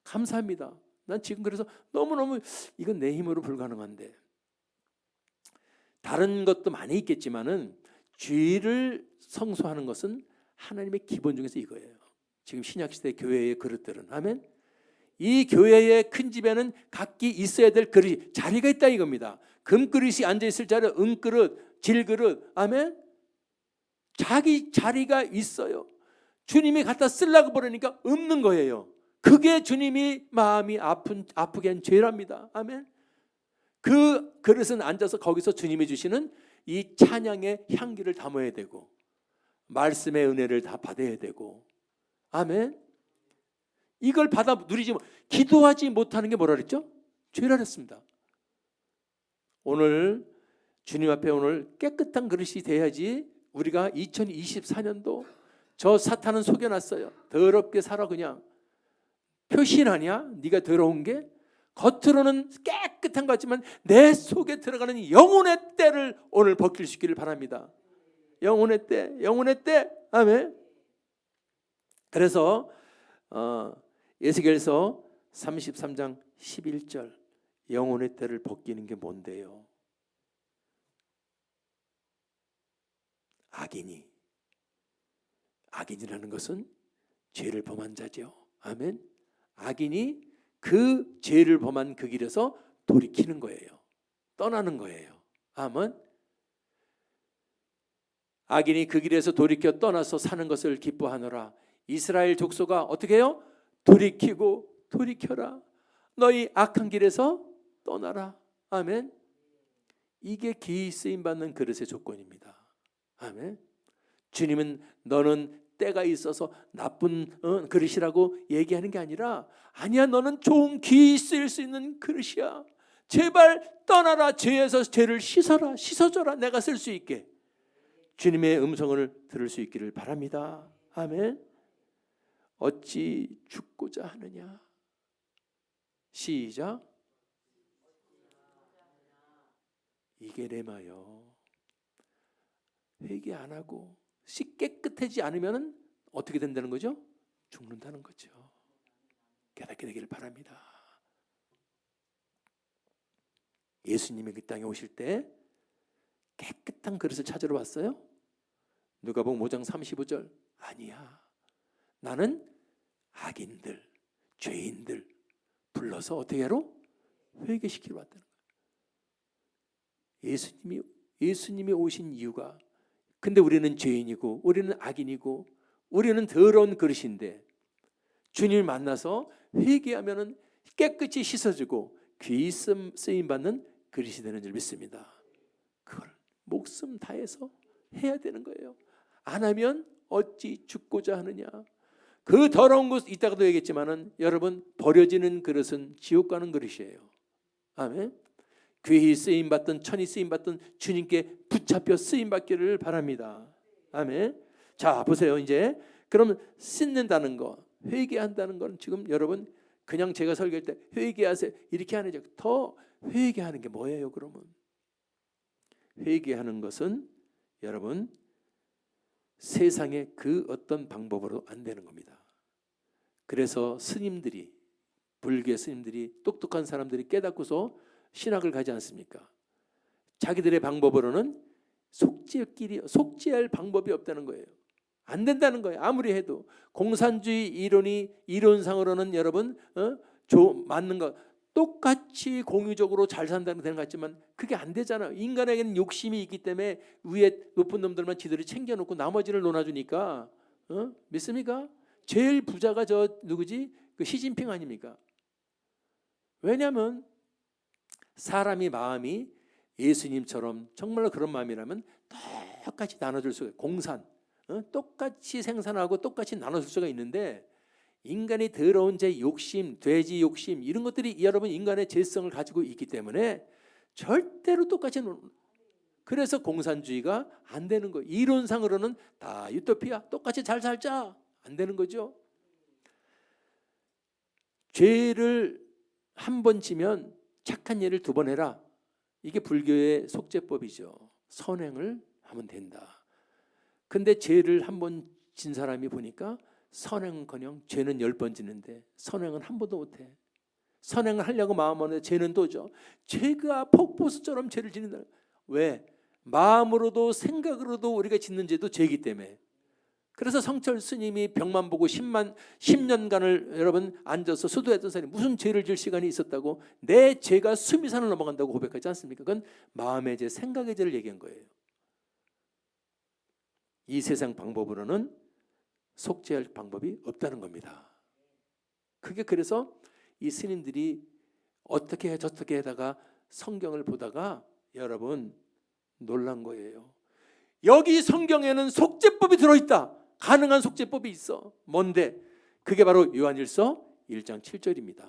[SPEAKER 1] 감사합니다. 난 지금 그래서 너무너무 이건 내 힘으로 불가능한데, 다른 것도 많이 있겠지만은 주일을 성수하는 것은 하나님의 기본 중에서 이거예요. 지금 신약시대 교회의 그릇들은, 아멘. 이 교회의 큰 집에는 각기 있어야 될 그릇이, 자리가 있다 이겁니다. 금그릇이 앉아있을 자리, 은그릇, 질그릇, 아멘. 자기 자리가 있어요. 주님이 갖다 쓰려고 버리니까 없는 거예요. 그게 주님이 마음이 아프게 한 죄랍니다. 아멘. 그 그릇은 앉아서 거기서 주님이 주시는 이 찬양의 향기를 담아야 되고, 말씀의 은혜를 다 받아야 되고, 아멘. 이걸 받아 누리지, 기도하지 못하는 게 뭐라 그랬죠? 죄라 그랬습니다. 오늘 주님 앞에 오늘 깨끗한 그릇이 돼야지 우리가 2024년도 저 사탄은 속여놨어요. 더럽게 살아. 그냥 표신하냐? 네가 더러운 게 겉으로는 깨끗한 것 같지만 내 속에 들어가는 영혼의 때를 오늘 벗길 수 있기를 바랍니다. 영혼의 때, 영혼의 때. 아멘. 그래서 에스겔서 33장 11절, 영혼의 때를 벗기는 게 뭔데요? 악인이라는 것은 죄를 범한 자죠. 아멘. 악인이 그 죄를 범한 그 길에서 돌이키는 거예요. 떠나는 거예요. 아멘. 악인이 그 길에서 돌이켜 떠나서 사는 것을 기뻐하노라. 이스라엘 족속아 어떻게 해요? 돌이켜라. 너희 악한 길에서 떠나라. 아멘. 이게 기이 쓰임 받는 그릇의 조건입니다. 아멘. 주님은 너는 때가 있어서 나쁜 그릇이라고 얘기하는 게 아니라, 아니야, 너는 좋은 기이 쓰일 수 있는 그릇이야. 제발 떠나라. 죄에서 죄를 씻어줘라. 내가 쓸 수 있게. 주님의 음성을 들을 수 있기를 바랍니다. 아멘. 어찌 죽고자 하느냐. 시작. 이게 레마요. 회개 안 하고 깨끗해지지 않으면 어떻게 된다는 거죠? 죽는다는 거죠. 깨닫게 되기를 바랍니다. 예수님이 그 땅에 오실 때 깨끗한 그릇을 찾으러 왔어요? 누가복음 5장 35절 아니야. 나는 악인들, 죄인들 불러서 어떻게 하러? 회개시키러 왔다는 거예요. 예수님이 오신 이유가, 근데 우리는 죄인이고 우리는 악인이고 우리는 더러운 그릇인데 주님을 만나서 회개하면 깨끗이 씻어지고 귀 쓰임 받는 그릇이 되는 줄 믿습니다. 그걸 목숨 다해서 해야 되는 거예요. 안 하면 어찌 죽고자 하느냐. 그 더러운 것, 이따가도 얘기했지만은 여러분, 버려지는 그릇은 지옥 가는 그릇이에요. 아멘. 귀히 쓰임 받던, 천히 쓰임 받던 주님께 붙잡혀 쓰임 받기를 바랍니다. 아멘. 자, 보세요. 이제 그럼 씻는다는 거, 회개한다는 건 지금 여러분 그냥 제가 설교할 때 회개하세요 이렇게 하는 게, 더 회개하는 게 뭐예요? 그러면 회개하는 것은 여러분 세상의 그 어떤 방법으로 안 되는 겁니다. 그래서 스님들이, 불교 스님들이, 똑똑한 사람들이 깨닫고서 신학을 가지 않습니까? 자기들의 방법으로는 속죄할 방법이 없다는 거예요. 안 된다는 거예요. 아무리 해도 공산주의 이론상으로는 여러분 맞는 거, 똑같이 공유적으로 잘 산다는 되는 것 같지만 그게 안 되잖아요. 인간에게는 욕심이 있기 때문에 위에 높은 놈들만 지들이 챙겨놓고 나머지를 논아주니까 믿습니까? 제일 부자가 저 누구지? 그 시진핑 아닙니까? 왜냐하면 사람이 마음이 예수님처럼 정말로 그런 마음이라면 똑같이 나눠줄 수가 있어요. 공산 똑같이 생산하고 똑같이 나눠줄 수가 있는데, 인간이 더러운 제 욕심, 돼지 욕심 이런 것들이 여러분 인간의 죄성을 가지고 있기 때문에 절대로 똑같이 그래서 공산주의가 안 되는 거예요. 이론상으로는 다 유토피아 똑같이 잘 살자 안 되는 거죠. 죄를 한 번 지면 착한 일을 두 번 해라. 이게 불교의 속죄법이죠. 선행을 하면 된다. 근데 죄를 한 번 진 사람이 보니까 선행은커녕 죄는 10번 지는데 선행은 한 번도 못해. 선행을 하려고 마음먹는데 죄는 또죠. 죄가 폭포수처럼 죄를 짓는다. 왜? 마음으로도 생각으로도 우리가 짓는 죄도 죄이기 때문에. 그래서 성철 스님이 병만 보고 10년간을 여러분 앉아서 수도했던 사람이 무슨 죄를 질 시간이 있었다고 내 죄가 수미산을 넘어간다고 고백하지 않습니까? 그건 마음의 죄, 생각의 죄를 얘기한 거예요. 이 세상 방법으로는 속죄할 방법이 없다는 겁니다. 그게 그래서 이 스님들이 어떻게 해 저떻게 하다가 성경을 보다가 여러분 놀란 거예요. 여기 성경에는 속죄법이 들어있다. 가능한 속죄법이 있어. 뭔데? 그게 바로 요한일서 1장 7절입니다.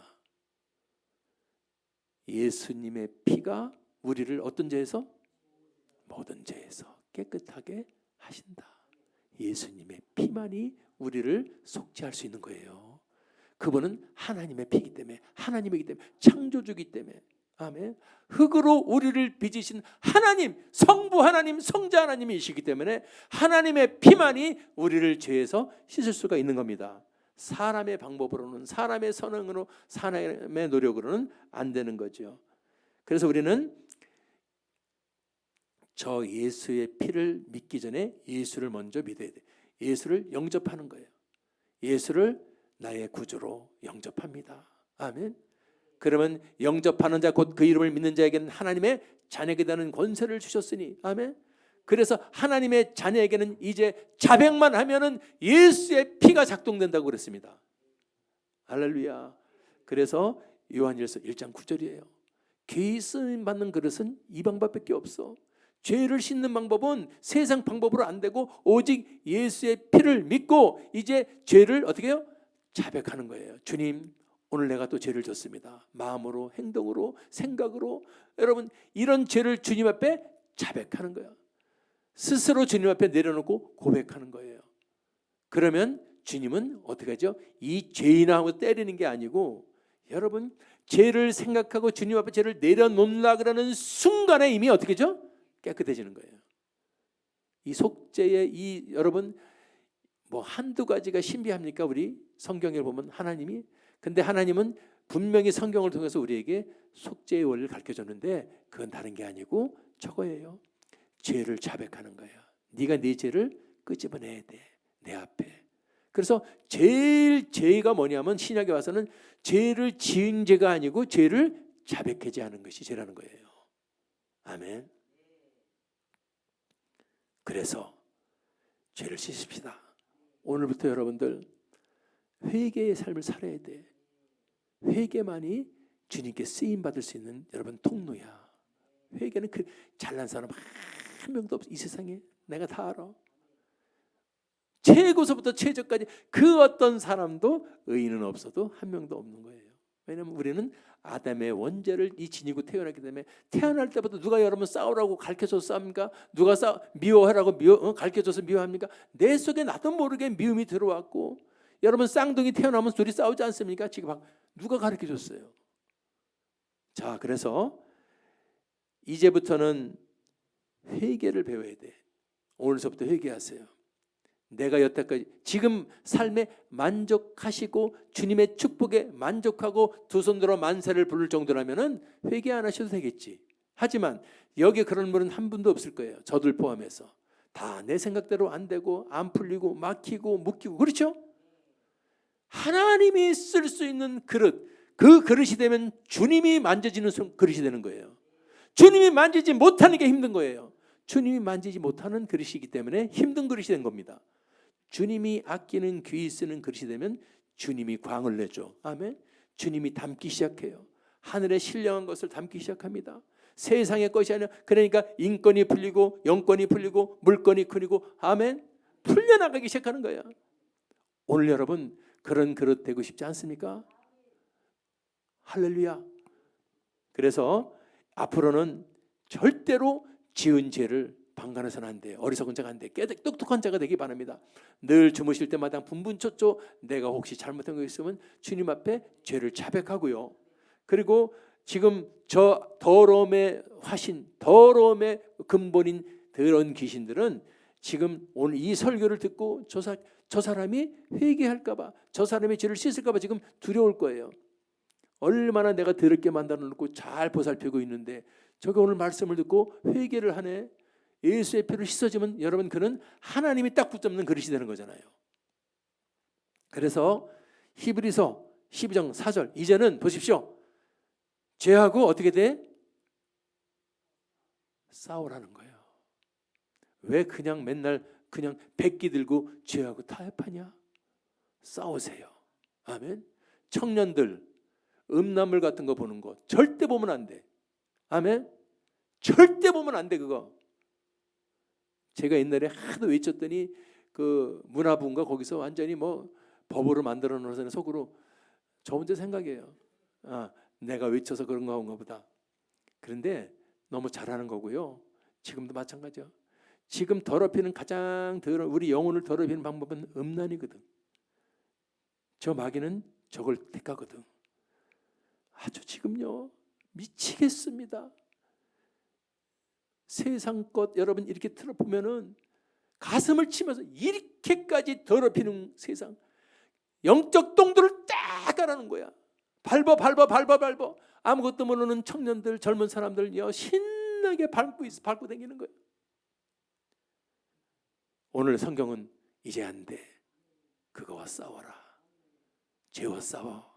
[SPEAKER 1] 예수님의 피가 우리를 어떤 죄에서? 모든 죄에서 깨끗하게 하신다. 예수님의 피만이 우리를 속죄할 수 있는 거예요. 그분은 하나님의 피이기 때문에, 하나님이기 때문에, 창조주이기 때문에. 아멘. 흙으로 우리를 빚으신 하나님, 성부 하나님, 성자 하나님이시기 때문에 하나님의 피만이 우리를 죄에서 씻을 수가 있는 겁니다. 사람의 방법으로는, 사람의 선행으로, 사람의 노력으로는 안 되는 거죠. 그래서 우리는 저 예수의 피를 믿기 전에 예수를 먼저 믿어야 돼. 예수를 영접하는 거예요. 예수를 나의 구주로 영접합니다. 아멘. 그러면 영접하는 자 곧 그 이름을 믿는 자에게는 하나님의 자녀에게 되는 권세를 주셨으니. 아멘. 그래서 하나님의 자녀에게는 이제 자백만 하면은 예수의 피가 작동된다고 그랬습니다. 할렐루야. 그래서 요한일서 1장 9절이에요. 죄 쓰임 받는 그릇은 이 방법밖에 없어. 죄를 씻는 방법은 세상 방법으로 안 되고 오직 예수의 피를 믿고 이제 죄를 어떻게 해요? 자백하는 거예요. 주님, 오늘 내가 또 죄를 졌습니다. 마음으로, 행동으로, 생각으로. 여러분 이런 죄를 주님 앞에 자백하는 거예요. 스스로 주님 앞에 내려놓고 고백하는 거예요. 그러면 주님은 어떻게 하죠? 이 죄인아 하고 때리는 게 아니고 여러분 죄를 생각하고 주님 앞에 죄를 내려놓으려 그러는 순간에 이미 어떻게 하죠? 깨끗해지는 거예요. 이 속죄의 이 여러분 뭐 한두 가지가 신비합니까? 우리 성경에 보면 하나님이. 근데 하나님은 분명히 성경을 통해서 우리에게 속죄의 원리를 가르쳐줬는데 그건 다른 게 아니고 저거예요. 죄를 자백하는 거예요. 네가 네 죄를 끄집어내야 돼. 내 앞에. 그래서 제일 죄가 뭐냐면 신약에 와서는 죄를 지은 죄가 아니고 죄를 자백하지 않은 것이 죄라는 거예요. 아멘. 그래서 죄를 씻읍시다. 오늘부터 여러분들 회개의 삶을 살아야 돼. 회개만이 주님께 쓰임 받을 수 있는 여러분 통로야. 회개는 그 잘난 사람 한 명도 없어. 이 세상에 내가 다 알아. 최고서부터 최저까지 그 어떤 사람도 의인은 없어도 한 명도 없는 거예요. 왜냐하면 우리는 아담의 원죄를 이 지니고 태어났기 때문에 태어날 때부터 누가 여러분 싸우라고 가르쳐줘서 싸웁니까? 누가 미워하라고 가르쳐줘서 미워합니까? 내 속에 나도 모르게 미움이 들어왔고 여러분 쌍둥이 태어나면 둘이 싸우지 않습니까? 지금 누가 가르쳐줬어요? 자, 그래서 이제부터는 회개를 배워야 돼. 오늘서부터 회개하세요. 내가 여태까지 지금 삶에 만족하시고 주님의 축복에 만족하고 두 손 들어 만세를 부를 정도라면은 회개 안 하셔도 되겠지. 하지만 여기 그런 분은 한 분도 없을 거예요. 저들 포함해서 다 내 생각대로 안 되고 안 풀리고 막히고 묶이고 그렇죠? 하나님이 쓸 수 있는 그릇, 그 그릇이 되면 주님이 만져지는 그릇이 되는 거예요. 주님이 만지지 못하는 게 힘든 거예요. 주님이 만지지 못하는 그릇이기 때문에 힘든 그릇이 된 겁니다. 주님이 아끼는 귀히 쓰는 그릇이 되면 주님이 광을 내죠. 아멘. 주님이 담기 시작해요. 하늘의 신령한 것을 담기 시작합니다. 세상의 것이 아니라 그러니까 인권이 풀리고 영권이 풀리고 물건이 풀리고 아멘. 풀려나가기 시작하는 거예요. 오늘 여러분 그런 그릇 되고 싶지 않습니까? 할렐루야. 그래서 앞으로는 절대로 지은 죄를 방관해서는 안 돼요. 어리석은 자가 안 돼. 똑똑한 자가 되기 바랍니다. 늘 주무실 때마다 분분초초 내가 혹시 잘못한 거 있으면 주님 앞에 죄를 자백하고요. 그리고 지금 저 더러움의 화신, 더러움의 근본인 더러운 귀신들은 지금 오늘 이 설교를 듣고 저 사람이 회개할까 봐, 저 사람의 죄를 씻을까 봐 지금 두려울 거예요. 얼마나 내가 더럽게 만들어 놓고 잘 보살피고 있는데 저게 오늘 말씀을 듣고 회개를 하네. 예수의 피로 씻어지면 여러분 그는 하나님이 딱 붙잡는 그릇이 되는 거잖아요. 그래서 히브리서 12장 4절 이제는 보십시오. 죄하고 어떻게 돼? 싸우라는 거예요. 왜 그냥 맨날 그냥 백기 들고 죄하고 타협하냐? 싸우세요. 아멘. 청년들 음란물 같은 거 보는 거 절대 보면 안 돼. 아멘. 절대 보면 안 돼 그거. 제가 옛날에 하도 외쳤더니 그 문화부인가 거기서 완전히 뭐 법으로 만들어 놓은 속으로 저 혼자 생각이에요. 내가 외쳐서 그런가 보다. 그런데 너무 잘하는 거고요. 지금도 마찬가지요. 지금 더럽히는 가장 우리 영혼을 더럽히는 방법은 음란이거든. 저 마귀는 저걸 택하거든. 아주 지금요 미치겠습니다. 세상 것 여러분 이렇게 들어보면은 가슴을 치면서 이렇게까지 더럽히는 세상, 영적 똥들을 딱 깔아놓은 거야. 밟아 아무것도 모르는 청년들 젊은 사람들요 신나게 밟고 다니는 거예요. 오늘 성경은 이제 안 돼. 그거와 싸워라. 죄와 싸워.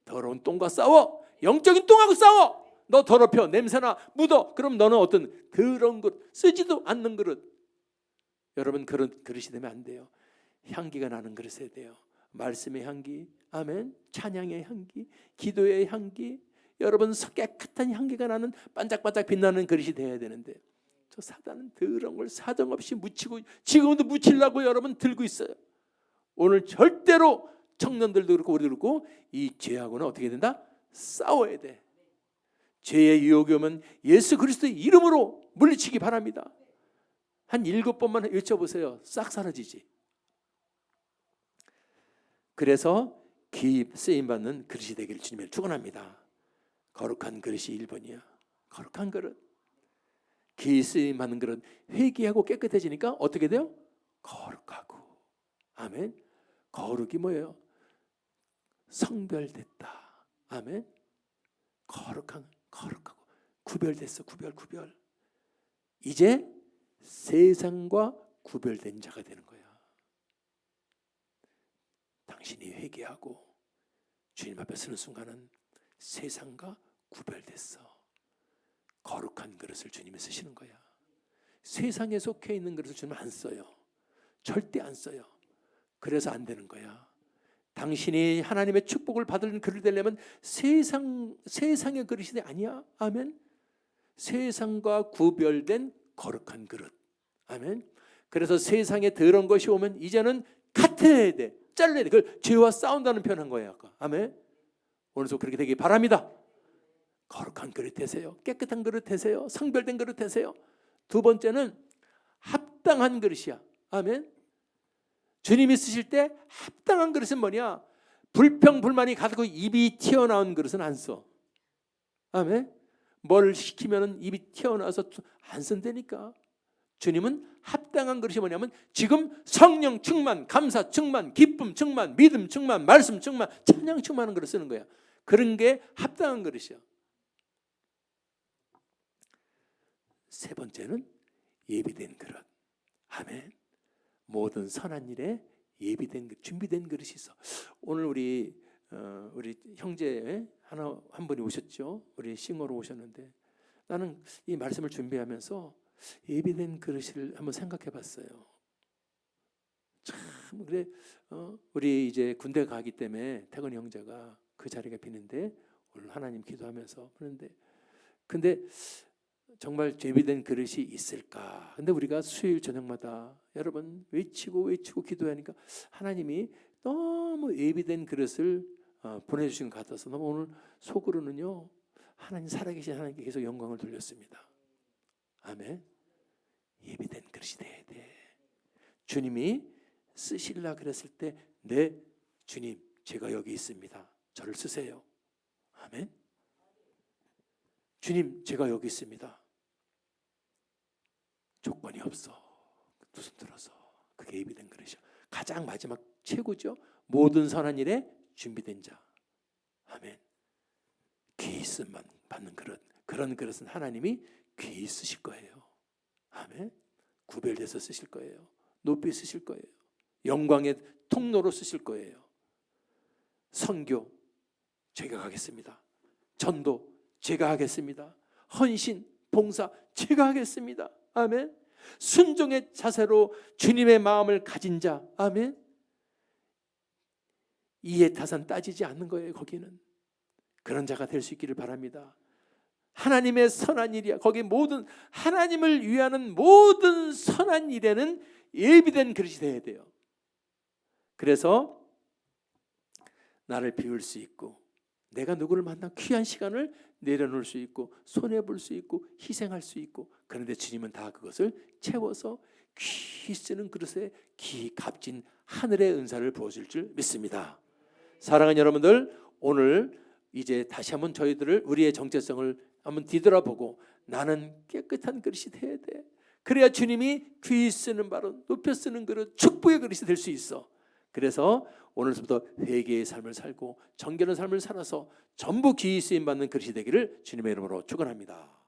[SPEAKER 1] 더러운 똥과 싸워. 영적인 똥하고 싸워. 너 더럽혀 냄새나 묻어. 그럼 너는 어떤 더러운 그릇, 쓰지도 않는 그릇. 여러분 그런 그릇이 되면 안 돼요. 향기가 나는 그릇이 돼요. 말씀의 향기, 아멘. 찬양의 향기, 기도의 향기. 여러분 깨끗한 향기가 나는 반짝반짝 빛나는 그릇이 돼야 되는데 저 사단은 더러운 걸 사정없이 묻히고 지금도 묻히려고 여러분 들고 있어요. 오늘 절대로 청년들도 그렇고 우리도 그렇고 이 죄하고는 어떻게 된다? 싸워야 돼. 죄의 유혹이 오면 예수 그리스도의 이름으로 물리치기 바랍니다. 한 7번만 외쳐보세요. 싹 사라지지. 그래서 귀 쓰임받는 그릇이 되기를 주님을 축원합니다. 거룩한 그릇이 1번이야. 거룩한 그릇. 귀 쓰임받는 그릇. 회개하고 깨끗해지니까 어떻게 돼요? 거룩하고. 아멘. 거룩이 뭐예요? 성별됐다. 아멘. 거룩하고 구별됐어. 구별. 이제 세상과 구별된 자가 되는 거야. 당신이 회개하고 주님 앞에 서는 순간은 세상과 구별됐어. 거룩한 그릇을 주님이 쓰시는 거야. 세상에 속해 있는 그릇을 주님 안 써요. 절대 안 써요. 그래서 안 되는 거야. 당신이 하나님의 축복을 받을 그릇이 되려면 세상의 그릇이 아니야. 아멘. 세상과 구별된 거룩한 그릇. 아멘. 그래서 세상에 더러운 것이 오면 이제는 카트해야 돼. 잘라야 돼. 그걸 죄와 싸운다는 표현한 거예요. 아까. 아멘. 오늘도 그렇게 되기 바랍니다. 거룩한 그릇 되세요. 깨끗한 그릇 되세요. 성별된 그릇 되세요. 두 번째는 합당한 그릇이야. 아멘. 주님이 쓰실 때 합당한 그릇은 뭐냐? 불평불만이 가득고 입이 튀어나온 그릇은 안 써. 아멘. 뭘 시키면 입이 튀어나와서 안 쓴다니까. 주님은 합당한 그릇이 뭐냐면 지금 성령 충만, 감사 충만, 기쁨 충만, 믿음 충만, 말씀 충만, 찬양 충만한 그릇 쓰는 거야. 그런 게 합당한 그릇이야. 세 번째는 예비된 그릇. 아멘. 모든 선한 일에 예비된 준비된 그릇이 있어. 오늘 우리 형제 한 분이 오셨죠. 우리 싱어로 오셨는데 나는 이 말씀을 준비하면서 예비된 그릇을 한번 생각해봤어요. 참 그래 우리 이제 군대 가기 때문에 태건이 형제가 그 자리가 비는데 오늘 하나님 기도하면서 그런데 근데 정말 예비된 그릇이 있을까? 근데 우리가 수요일 저녁마다 여러분 외치고 기도하니까 하나님이 너무 너무 예비된 그릇을 보내주신 것 같아서 너무 오늘 속으로는요, 하나님 살아계신 하나님께 계속 영광을 돌렸습니다. 아멘. 예비된 그릇이 돼야 돼. 주님이 쓰실라 그랬을 때, 네 주님 제가 여기 있습니다, 저를 쓰세요. 아멘. 주님 제가 여기 있습니다, 조건이 없어, 두 손 들어서. 그게 예비된 그릇이야. 가장 마지막 최고죠. 모든 선한 일에 준비된 자. 아멘. 귀히 있음 받는 그릇. 그런 그릇은 하나님이 귀히 쓰실 거예요. 아멘. 구별돼서 쓰실 거예요. 높이 쓰실 거예요. 영광의 통로로 쓰실 거예요. 선교 제가 가겠습니다. 전도 제가 하겠습니다. 헌신, 봉사 제가 하겠습니다. 아멘. 순종의 자세로 주님의 마음을 가진 자. 아멘. 이해타산 따지지 않는 거예요. 거기는 그런 자가 될 수 있기를 바랍니다. 하나님의 선한 일이야. 거기 모든 하나님을 위하는 모든 선한 일에는 예비된 그릇이 돼야 돼요. 그래서 나를 비울 수 있고, 내가 누구를 만나 귀한 시간을 내려놓을 수 있고, 손해볼 수 있고, 희생할 수 있고, 그런데 주님은 다 그것을 채워서 귀히 쓰는 그릇에 귀히 값진 하늘의 은사를 부어줄 줄 믿습니다. 사랑하는 여러분들, 오늘 이제 다시 한번 저희들을, 우리의 정체성을 한번 뒤돌아보고, 나는 깨끗한 그릇이 돼야 돼. 그래야 주님이 귀히 쓰는, 바로 높여 쓰는 그릇, 축복의 그릇이 될 수 있어. 그래서 오늘부터 회개의 삶을 살고 정결한 삶을 살아서 전부 귀히 쓰임 받는 그릇이 되기를 주님의 이름으로 축원합니다.